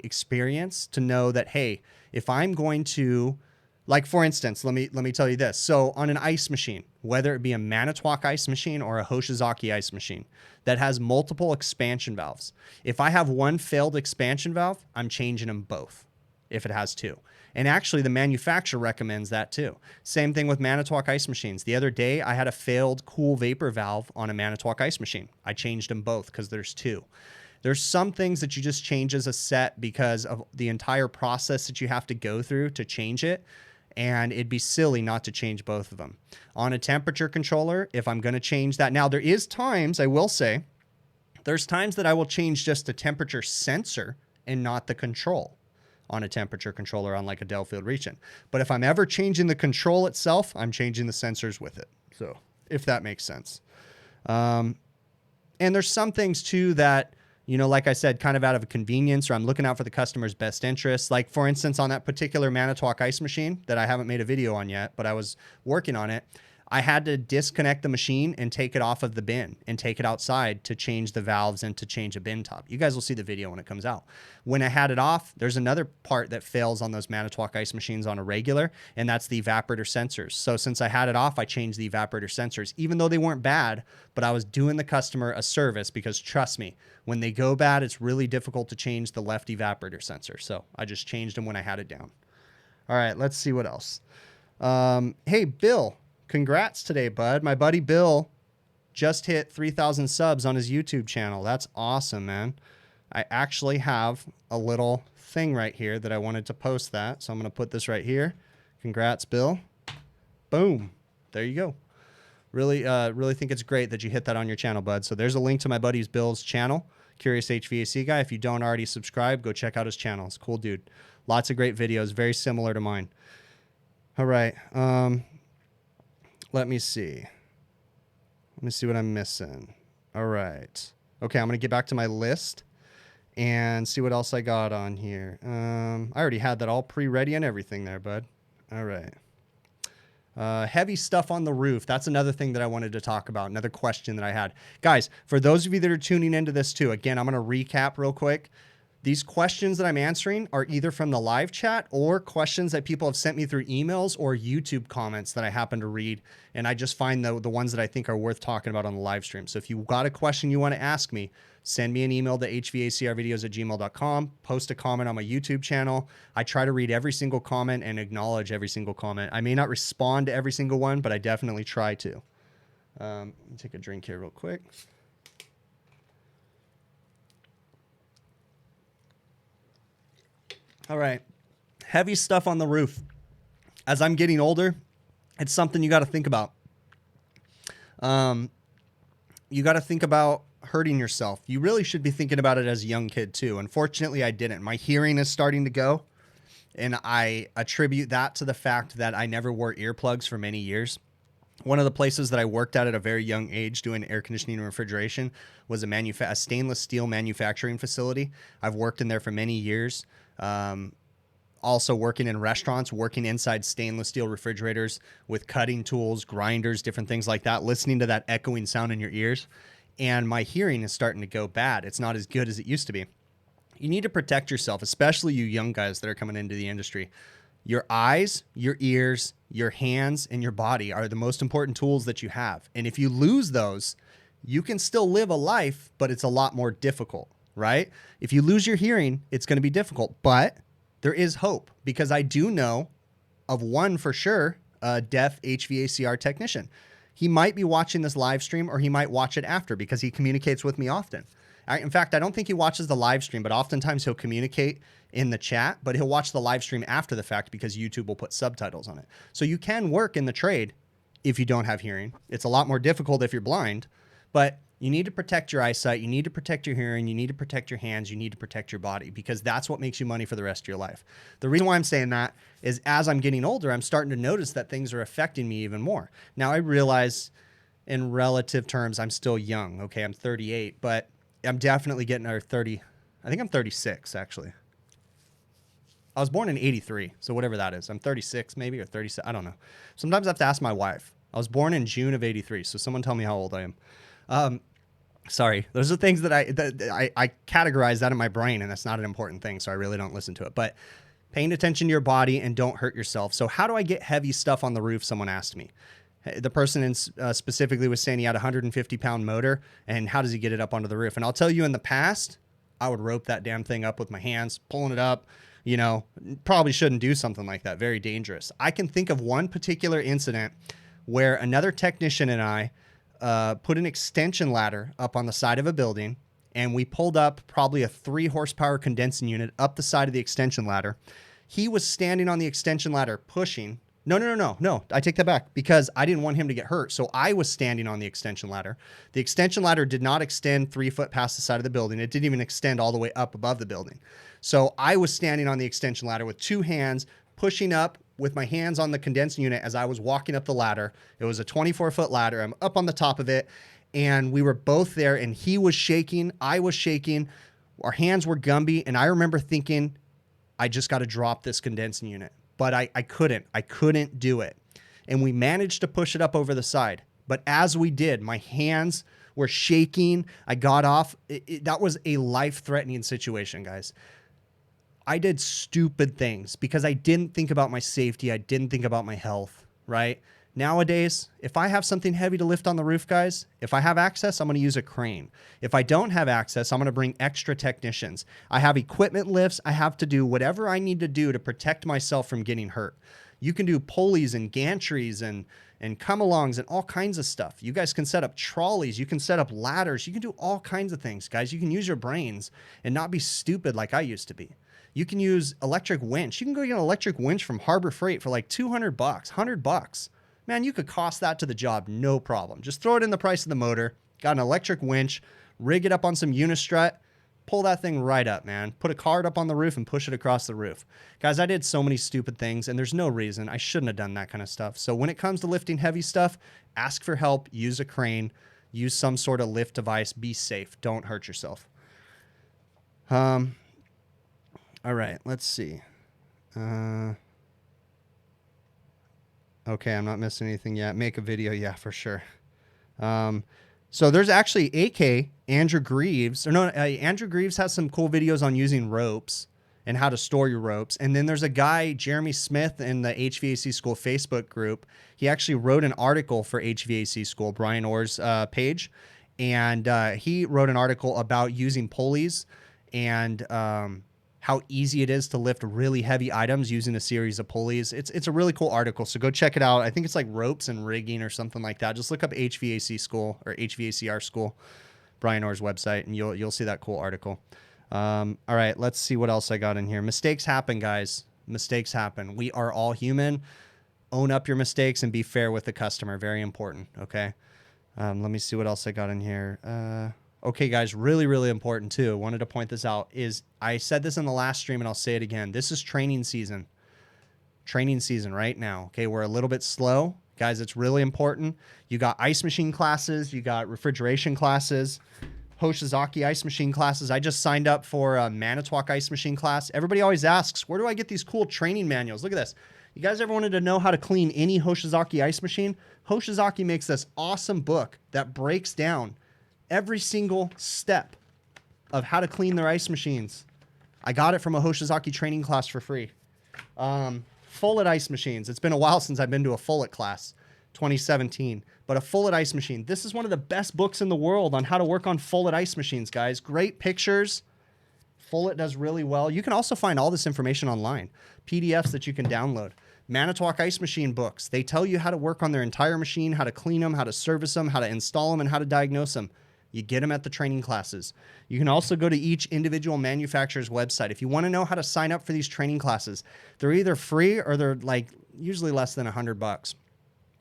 experience to know that, hey, if I'm going to, like, for instance, let me tell you this. So on an ice machine, whether it be a Manitowoc ice machine or a Hoshizaki ice machine that has multiple expansion valves, if I have one failed expansion valve, I'm changing them both if it has two. And actually, the manufacturer recommends that too. Same thing with Manitowoc ice machines. The other day, I had a failed cool vapor valve on a Manitowoc ice machine. I changed them both because there's two. There's some things that you just change as a set because of the entire process that you have to go through to change it. And it'd be silly not to change both of them. On a temperature controller, if I'm going to change that. Now, there is times, I will say, there's times that I will change just the temperature sensor and not the control. on a temperature controller on like a Delfield Reach-In. But if I'm ever changing the control itself, I'm changing the sensors with it. So if that makes sense. And there's some things too that, you know, like I said, kind of out of a convenience, or I'm looking out for the customer's best interests. Like for instance, on that particular Manitowoc ice machine that I haven't made a video on yet, but I was working on it, I had to disconnect the machine and take it off of the bin and take it outside to change the valves and to change a bin top. You guys will see the video when it comes out. When I had it off, there's another part that fails on those Manitowoc ice machines on a regular, and that's the evaporator sensors. So since I had it off, I changed the evaporator sensors, even though they weren't bad, but I was doing the customer a service because trust me, when they go bad, it's really difficult to change the left evaporator sensor. So I just changed them when I had it down. All right, let's see what else. Hey, Bill. Congrats today, bud. My buddy Bill just hit 3,000 subs on his YouTube channel. That's awesome, man. I actually have a little thing right here that I wanted to post that. So I'm going to put this right here. Congrats, Bill. Boom. There you go. Really think it's great that you hit that on your channel, bud. So there's a link to my buddy's Bill's channel, Curious HVAC Guy. If you don't already subscribe, go check out his channel. It's a cool dude. Lots of great videos, very similar to mine. All right. Let me see. Let me see what I'm missing. All right. Okay, I'm going to get back to my list and see what else I got on here. I already had that all pre-ready and everything there, bud. All right. Heavy stuff on the roof. That's another thing that I wanted to talk about. Another question that I had. Guys, for those of you that are tuning into this too, again, I'm going to recap real quick. These questions that I'm answering are either from the live chat or questions that people have sent me through emails or YouTube comments that I happen to read. And I just find the ones that I think are worth talking about on the live stream. So if you got a question you want to ask me, send me an email to hvacrvideos@gmail.com, post a comment on my YouTube channel. I try to read every single comment and acknowledge every single comment. I may not respond to every single one, but I definitely try to. Let me take a drink here real quick. All right. Heavy stuff on the roof. As I'm getting older, it's something you got to think about. You got to think about hurting yourself. You really should be thinking about it as a young kid too. Unfortunately, I didn't. My hearing is starting to go, and I attribute that to the fact that I never wore earplugs for many years. One of the places that I worked at a very young age doing air conditioning and refrigeration was a stainless steel manufacturing facility. I've worked in there for many years. Also working in restaurants, working inside stainless steel refrigerators with cutting tools, grinders, different things like that, listening to that echoing sound in your ears. And my hearing is starting to go bad. It's not as good as it used to be. You need to protect yourself, especially you young guys that are coming into the industry. Your eyes, your ears, your hands, and your body are the most important tools that you have. And if you lose those, you can still live a life, but it's a lot more difficult, right? If you lose your hearing, it's going to be difficult, but there is hope because I do know of one for sure, a deaf HVACR technician. He might be watching this live stream or he might watch it after because he communicates with me often. In fact, I don't think he watches the live stream, but oftentimes he'll communicate in the chat, but he'll watch the live stream after the fact because YouTube will put subtitles on it. So you can work in the trade if you don't have hearing. It's a lot more difficult if you're blind, but you need to protect your eyesight. You need to protect your hearing. You need to protect your hands. You need to protect your body because that's what makes you money for the rest of your life. The reason why I'm saying that is as I'm getting older, I'm starting to notice that things are affecting me even more. Now I realize in relative terms, I'm still young. Okay. I'm 38, but I'm definitely getting our 30. I think I'm 36 actually. I was born in 83. So whatever that is, I'm 36 maybe or 37. I don't know. Sometimes I have to ask my wife. I was born in June of 83. So someone tell me how old I am. Sorry, those are things that I categorize that in my brain, and that's not an important thing, so I really don't listen to it. But paying attention to your body and don't hurt yourself. So how do I get heavy stuff on the roof? Someone asked me. The person specifically was saying he had a 150-pound motor, and how does he get it up onto the roof? And I'll tell you, in the past, I would rope that damn thing up with my hands, pulling it up. You know, probably shouldn't do something like that. Very dangerous. I can think of one particular incident where another technician and I put an extension ladder up on the side of a building, and we pulled up probably a 3-horsepower condensing unit up the side of the extension ladder. He was standing on the extension ladder pushing No. I take that back because I didn't want him to get hurt. So I was standing on the extension ladder. The extension ladder did not extend 3 foot past the side of the building. It didn't even extend all the way up above the building. So I was standing on the extension ladder with 2 hands, pushing up with my hands on the condensing unit as I was walking up the ladder. It was a 24-foot ladder. I'm up on the top of it, and we were both there, and he was shaking. I was shaking. Our hands were Gumby, and I remember thinking, I just got to drop this condensing unit. But I couldn't do it. And we managed to push it up over the side. But as we did, my hands were shaking. I got off. That was a life-threatening situation, guys. I did stupid things because I didn't think about my safety. I didn't think about my health, right? Nowadays, if I have something heavy to lift on the roof, guys, if I have access, I'm going to use a crane. If I don't have access, I'm going to bring extra technicians. I have equipment lifts. I have to do whatever I need to do to protect myself from getting hurt. You can do pulleys and gantries and come-alongs and all kinds of stuff. You guys can set up trolleys. You can set up ladders. You can do all kinds of things, guys. You can use your brains and not be stupid like I used to be. You can use electric winch. You can go get an electric winch from Harbor Freight for like $200, $100. Man, you could cost that to the job, no problem. Just throw it in the price of the motor, got an electric winch, rig it up on some unistrut, pull that thing right up, man. Put a card up on the roof and push it across the roof. Guys, I did so many stupid things, and there's no reason I shouldn't have done that kind of stuff. So when it comes to lifting heavy stuff, ask for help, use a crane, use some sort of lift device, be safe, don't hurt yourself. All right, let's see. Okay, I'm not missing anything yet. Make a video, yeah, for sure. So there's actually AK, Andrew Greaves. Andrew Greaves has some cool videos on using ropes and how to store your ropes. And then there's a guy, Jeremy Smith, in the HVAC School Facebook group. He actually wrote an article for HVAC School, Brian Orr's page. And he wrote an article about using pulleys and how easy it is to lift really heavy items using a series of pulleys. It's a really cool article, so go check it out. I think it's like ropes and rigging or something like that. Just look up HVAC School or HVACR School, Brian Orr's website, and you'll see that cool article. All right, let's see what else I got in here. Mistakes happen, guys. Mistakes happen. We are all human. Own up your mistakes and be fair with the customer. Very important, okay? Let me see what else I got in here. Okay, guys, really, really important too. Wanted to point this out is I said this in the last stream and I'll say it again. This is training season. Training season right now. Okay, we're a little bit slow. Guys, it's really important. You got ice machine classes. You got refrigeration classes. Hoshizaki ice machine classes. I just signed up for a Manitowoc ice machine class. Everybody always asks, where do I get these cool training manuals? Look at this. You guys ever wanted to know how to clean any Hoshizaki ice machine? Hoshizaki makes this awesome book that breaks down every single step of how to clean their ice machines. I got it from a Hoshizaki training class for free. Fullet ice machines. It's been a while since I've been to a Fullet class, 2017. But a Fullet ice machine. This is one of the best books in the world on how to work on Fullet ice machines, guys. Great pictures. Fullet does really well. You can also find all this information online. PDFs that you can download. Manitowoc ice machine books. They tell you how to work on their entire machine, how to clean them, how to service them, how to install them, and how to diagnose them. You get them at the training classes. You can also go to each individual manufacturer's website. If you want to know how to sign up for these training classes, they're either free or they're like usually less than $100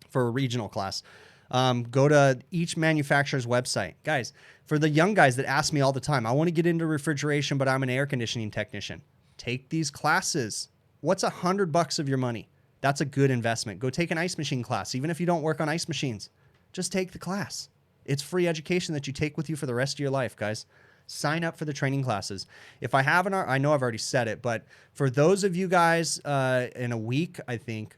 for a regional class. Go to each manufacturer's website. Guys, for the young guys that ask me all the time, I want to get into refrigeration, but I'm an air conditioning technician. Take these classes. What's $100 of your money? That's a good investment. Go take an ice machine class. Even if you don't work on ice machines, just take the class. It's free education that you take with you for the rest of your life, guys. Sign up for the training classes. If I haven't, I know I've already said it, but for those of you guys in a week, I think,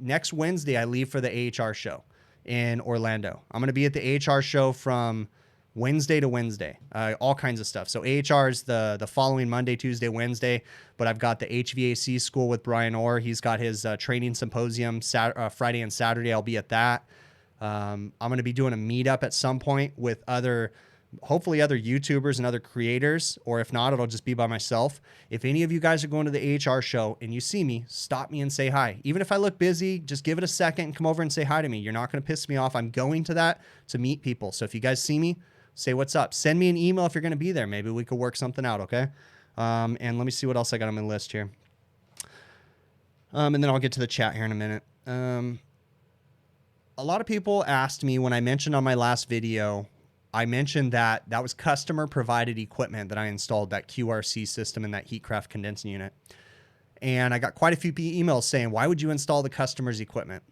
next Wednesday, I leave for the AHR show in Orlando. I'm going to be at the AHR show from Wednesday to Wednesday, all kinds of stuff. So AHR is the following Monday, Tuesday, Wednesday, but I've got the HVAC School with Brian Orr. He's got his training symposium Friday and Saturday. I'll be at that. I'm going to be doing a meetup at some point with hopefully other YouTubers and other creators, or if not, it'll just be by myself. If any of you guys are going to the AHR show and you see me, stop me and say hi. Even if I look busy, just give it a second and come over and say hi to me. You're not going to piss me off. I'm going to that to meet people. So if you guys see me, say what's up. Send me an email if you're going to be there. Maybe we could work something out, okay? And let me see what else I got on my list here. And then I'll get to the chat here in a minute. A lot of people asked me when I mentioned on my last video, I mentioned that that was customer provided equipment that I installed, that QRC system and that heatcraft condensing unit. And I got quite a few emails saying, why would you install the customer's equipment?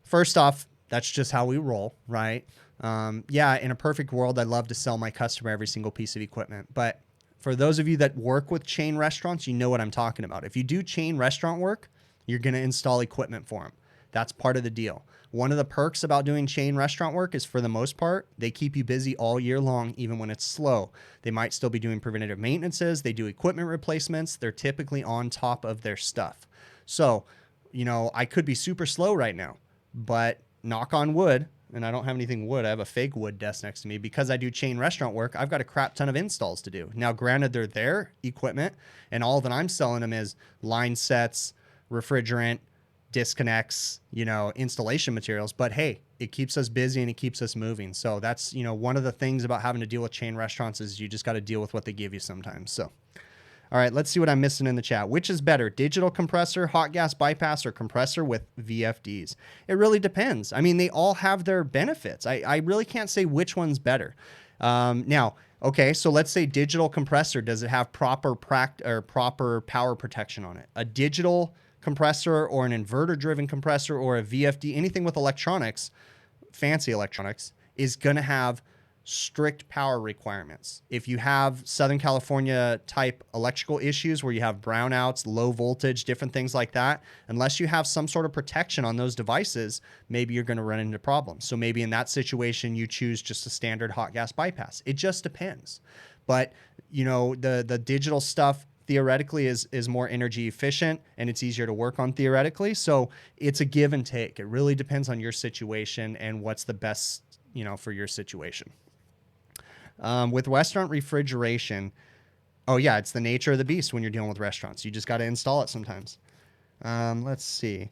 First off, that's just how we roll, right? Yeah, in a perfect world, I'd love to sell my customer every single piece of equipment. But for those of you that work with chain restaurants, you know what I'm talking about. If you do chain restaurant work, you're going to install equipment for them. That's part of the deal. One of the perks about doing chain restaurant work is, for the most part, they keep you busy all year long, even when it's slow. They might still be doing preventative maintenances. They do equipment replacements. They're typically on top of their stuff. So, you know, I could be super slow right now, but knock on wood, and I don't have anything wood. I have a fake wood desk next to me. Because I do chain restaurant work, I've got a crap ton of installs to do. Now, granted, they're their equipment, and all that I'm selling them is line sets, refrigerant, disconnects, you know, installation materials. But hey, it keeps us busy and it keeps us moving. So that's, you know, one of the things about having to deal with chain restaurants is you just got to deal with what they give you sometimes. So, all right, let's see what I'm missing in the chat. Which is better, digital compressor, hot gas bypass, or compressor with VFDs? It really depends. I mean, they all have their benefits. I really can't say which one's better. Now, okay, so let's say digital compressor. Does it have proper power protection on it? A digital compressor or an inverter driven compressor or a VFD, anything with electronics, fancy electronics, is going to have strict power requirements. If you have Southern California type electrical issues where you have brownouts, low voltage, different things like that, unless you have some sort of protection on those devices, maybe you're going to run into problems. So maybe in that situation, you choose just a standard hot gas bypass. It just depends. But, you know, the digital stuff theoretically is more energy efficient and it's easier to work on theoretically. So it's a give and take. It really depends on your situation and what's the best, you know, for your situation. With restaurant refrigeration, oh yeah, it's the nature of the beast when you're dealing with restaurants. You just got to install it sometimes. Let's see.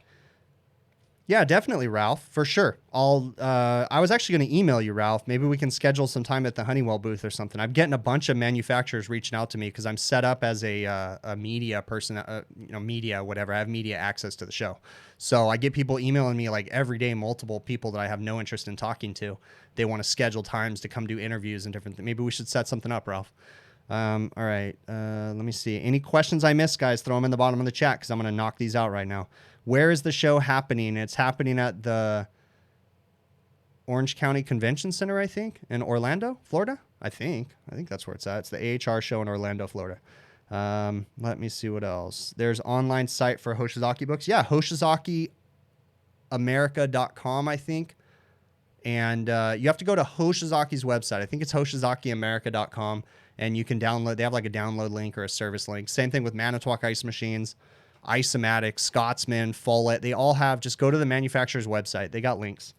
Yeah, definitely, Ralph, for sure. I was actually going to email you, Ralph. Maybe we can schedule some time at the Honeywell booth or something. I'm getting a bunch of manufacturers reaching out to me because I'm set up as a media person, you know, media, whatever. I have media access to the show. So I get people emailing me like every day, multiple people that I have no interest in talking to. They want to schedule times to come do interviews and different things. Maybe we should set something up, Ralph. All right. Let me see. Any questions I missed, guys, throw them in the bottom of the chat because I'm going to knock these out right now. Where is the show happening? It's happening at the Orange County Convention Center, I think, in Orlando, Florida. I think that's where it's at. It's the AHR show in Orlando, Florida. Let me see what else. There's online site for Hoshizaki books. Yeah, HoshizakiAmerica.com, I think. And you have to go to Hoshizaki's website. I think it's HoshizakiAmerica.com. And you can download. They have like a download link or a service link. Same thing with Manitowoc Ice Machines, Isomatic, Scotsman, Follett. They all have, just go to the manufacturer's website. They got links.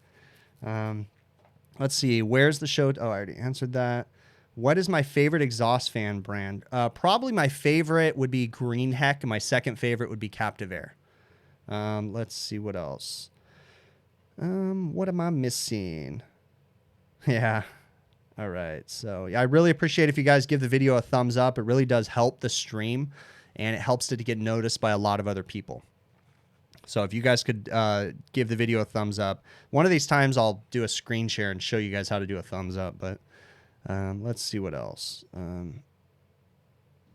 Let's see. Where's the show? Oh, I already answered that. What is my favorite exhaust fan brand? Probably my favorite would be Green Heck. And my second favorite would be Captive Air. Let's see what else. What am I missing? Yeah. All right. So yeah, I really appreciate if you guys give the video a thumbs up. It really does help the stream. And it helps it to get noticed by a lot of other people. So if you guys could give the video a thumbs up. One of these times I'll do a screen share and show you guys how to do a thumbs up. But let's see what else.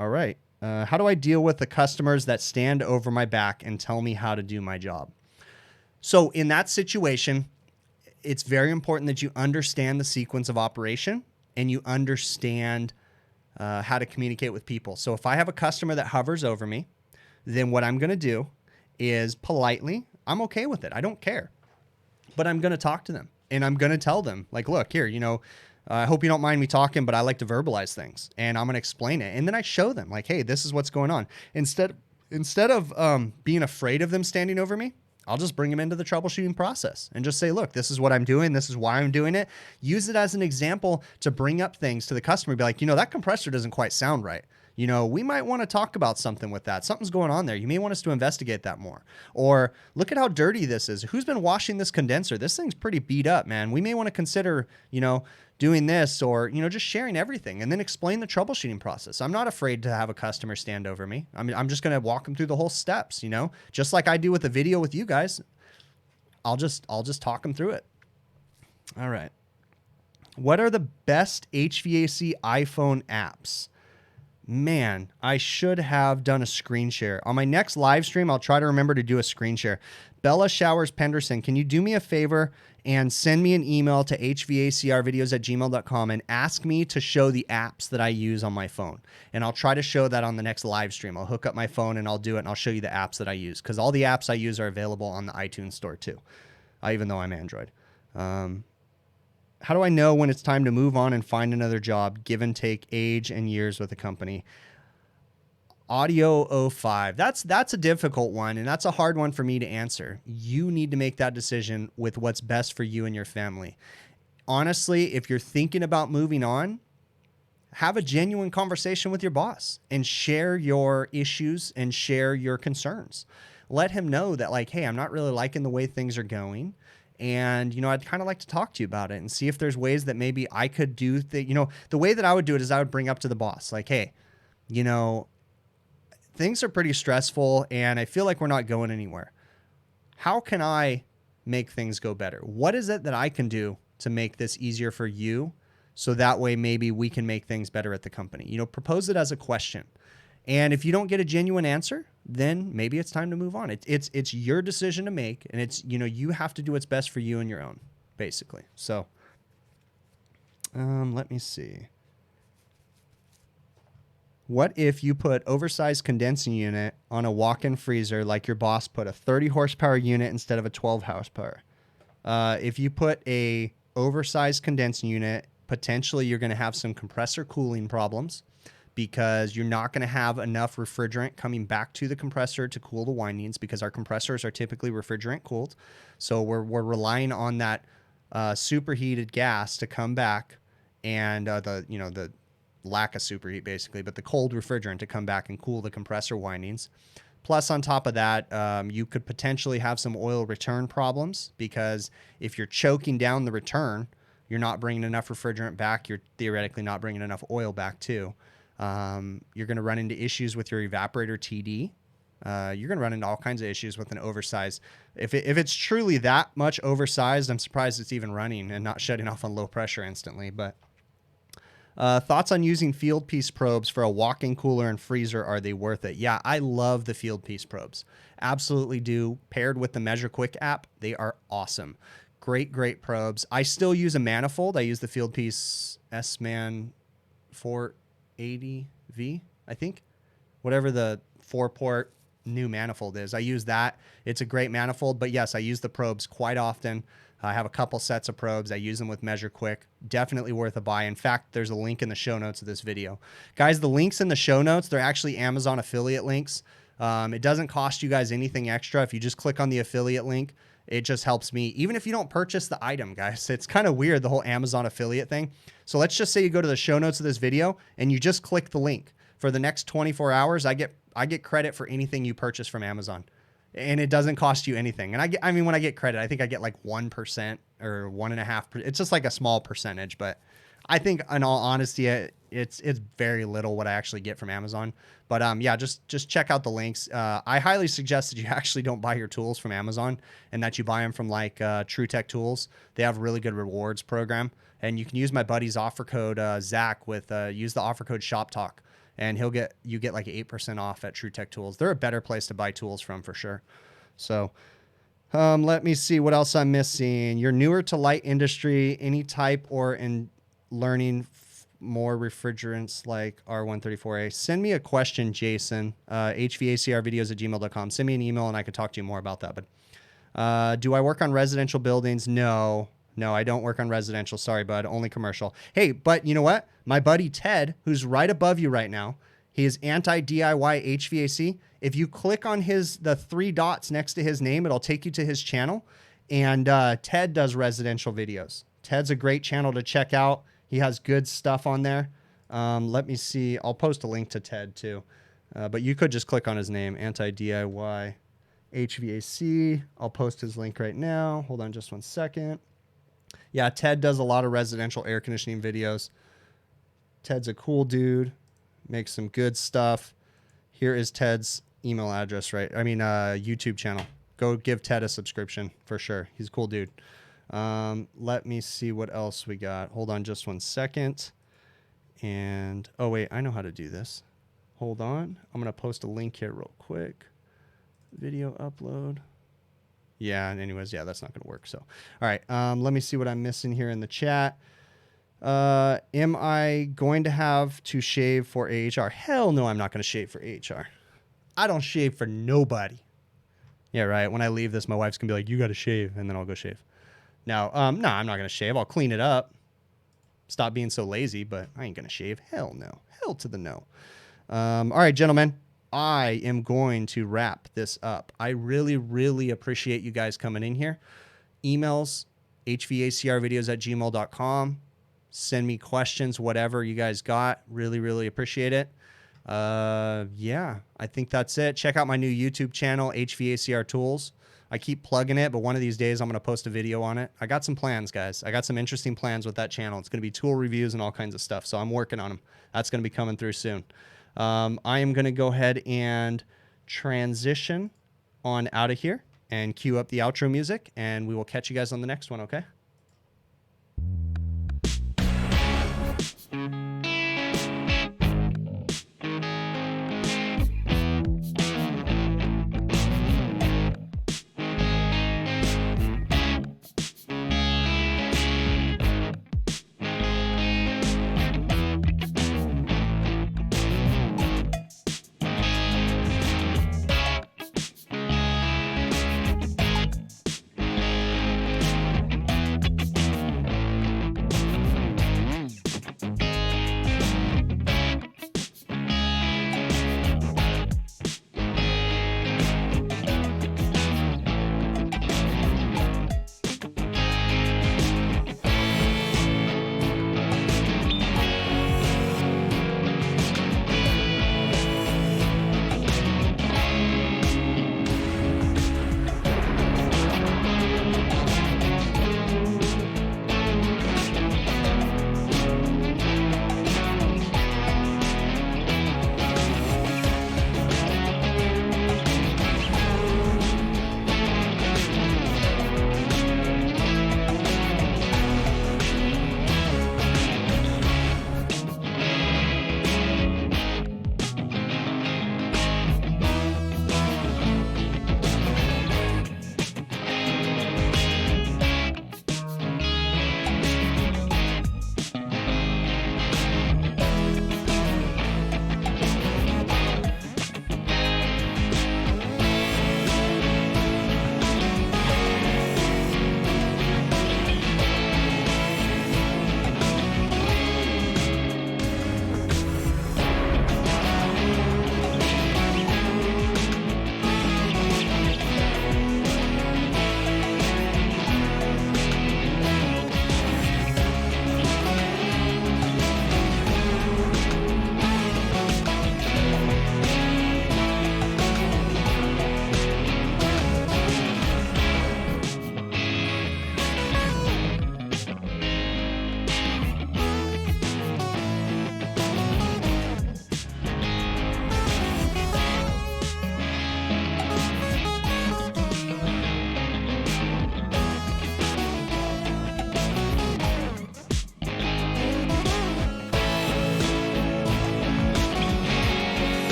All right. How do I deal with the customers that stand over my back and tell me how to do my job? So in that situation, it's very important that you understand the sequence of operation and you understand how to communicate with people. So if I have a customer that hovers over me, then what I'm going to do is politely, I'm okay with it. I don't care. But I'm going to talk to them and I'm going to tell them like, look here, you know, I hope you don't mind me talking, but I like to verbalize things and I'm going to explain it. And then I show them like, hey, this is what's going on. Instead of being afraid of them standing over me, I'll just bring them into the troubleshooting process and just say, look, this is what I'm doing. This is why I'm doing it. Use it as an example to bring up things to the customer. Be like, you know, that compressor doesn't quite sound right. You know, we might want to talk about something with that. Something's going on there. You may want us to investigate that more. Or look at how dirty this is. Who's been washing this condenser? This thing's pretty beat up, man. We may want to consider, you know, doing this or, you know, just sharing everything and then explain the troubleshooting process. I'm not afraid to have a customer stand over me. I mean, I'm just going to walk them through the whole steps, you know, just like I do with the video with you guys. I'll just talk them through it. All right. What are the best HVAC iPhone apps? Man, I should have done a screen share. On my next live stream, I'll try to remember to do a screen share. Bella Showers Penderson, can you do me a favor and send me an email to hvacrvideos@gmail.com and ask me to show the apps that I use on my phone? And I'll try to show that on the next live stream. I'll hook up my phone and I'll do it, and I'll show you the apps that I use, because all the apps I use are available on the iTunes store too, even though I'm Android. How do I know when it's time to move on and find another job, give and take age and years with a company? Audio 05. That's a difficult one, and that's a hard one for me to answer. You need to make that decision with what's best for you and your family. Honestly, if you're thinking about moving on, have a genuine conversation with your boss and share your issues and share your concerns. Let him know that, like, hey, I'm not really liking the way things are going. And, you know, I'd kind of like to talk to you about it and see if there's ways that maybe I could do the way that I would do it is I would bring up to the boss, like, hey, you know, things are pretty stressful and I feel like we're not going anywhere. How can I make things go better? What is it that I can do to make this easier for you? So that way, maybe we can make things better at the company. You know, propose it as a question. And if you don't get a genuine answer, then maybe it's time to move on. It's your decision to make, and it's, you know, you have to do what's best for you and your own, basically. So, let me see. What if you put oversized condensing unit on a walk-in freezer like your boss put, a 30 horsepower unit instead of a 12 horsepower? If you put a oversized condensing unit, potentially you're going to have some compressor cooling problems, because you're not going to have enough refrigerant coming back to the compressor to cool the windings, because our compressors are typically refrigerant cooled. So we're relying on that superheated gas to come back, and the lack of superheat basically, but the cold refrigerant to come back and cool the compressor windings. Plus, on top of that, you could potentially have some oil return problems, because if you're choking down the return, you're not bringing enough refrigerant back. You're theoretically not bringing enough oil back too. You're going to run into issues with your evaporator TD. You're going to run into all kinds of issues with an oversized. If it's truly that much oversized, I'm surprised it's even running and not shutting off on low pressure instantly. But thoughts on using field piece probes for a walk-in cooler and freezer? Are they worth it? Yeah, I love the field piece probes. Absolutely do. Paired with the Measure Quick app, they are awesome. Great probes. I still use a manifold. I use the field piece S-Man 480V, I think. Whatever the 4-port new manifold is. I use that. It's a great manifold, but yes, I use the probes quite often. I have a couple sets of probes. I use them with Measure Quick. Definitely worth a buy. In fact, there's a link in the show notes of this video. Guys, the links in the show notes, they're actually Amazon affiliate links. It doesn't cost you guys anything extra. If you just click on the affiliate link, it just helps me. Even if you don't purchase the item, guys, it's kind of weird, the whole Amazon affiliate thing. So let's just say you go to the show notes of this video and you just click the link. For the next 24 hours, I get credit for anything you purchase from Amazon. And it doesn't cost you anything. And I mean, when I get credit, I think I get like 1% or 1.5%. It's just like a small percentage, but I think in all honesty, it's very little what I actually get from Amazon. But yeah, just check out the links. I highly suggest that you actually don't buy your tools from Amazon, and that you buy them from like True Tech Tools. They have a really good rewards program, and you can use my buddy's offer code Zach with use the offer code Shop Talk, and you get like 8% off at True Tech Tools. They're a better place to buy tools from for sure. So let me see what else I'm missing. You're newer to light industry, any type or in learning more refrigerants like R134A. Send me a question, Jason, hvacrvideos@gmail.com. Send me an email and I could talk to you more about that. But do I work on residential buildings? No, I don't work on residential. Sorry, bud. Only commercial. Hey, but you know what? My buddy Ted, who's right above you right now, he is anti-DIY HVAC. If you click on the 3 dots next to his name, it'll take you to his channel. And Ted does residential videos. Ted's a great channel to check out. He has good stuff on there. Let me see. I'll post a link to Ted too. But you could just click on his name, anti-DIY HVAC. I'll post his link right now. Hold on just one second. Yeah, Ted does a lot of residential air conditioning videos. Ted's a cool dude. Makes some good stuff. Here is Ted's email address, right? I mean, YouTube channel. go give Ted a subscription for sure. He's a cool dude. Let me see what else we got. Hold on just 1 second. And, oh, wait, I know how to do this. Hold on. I'm going to post a link here real quick. Video upload. Yeah, and anyways, yeah, that's not going to work. So, all right, let me see what I'm missing here in the chat. Am I going to have to shave for AHR? Hell no, I'm not going to shave for AHR. I don't shave for nobody. Yeah, right. When I leave this, my wife's going to be like, you got to shave, and then I'll go shave. Now, no, I'm not going to shave. I'll clean it up. Stop being so lazy, but I ain't going to shave. Hell no. Hell to the no. All right, gentlemen, I am going to wrap this up. I really, really appreciate you guys coming in here. Emails, hvacrvideos@gmail.com. Send me questions, whatever you guys got. Really, really appreciate it. Yeah, I think that's it. Check out my new YouTube channel, HVACR Tools. I keep plugging it, but one of these days I'm going to post a video on it. I got some plans, guys. I got some interesting plans with that channel. It's going to be tool reviews and all kinds of stuff, so I'm working on them. That's going to be coming through soon. I am going to go ahead and transition on out of here and cue up the outro music, and we will catch you guys on the next one, okay?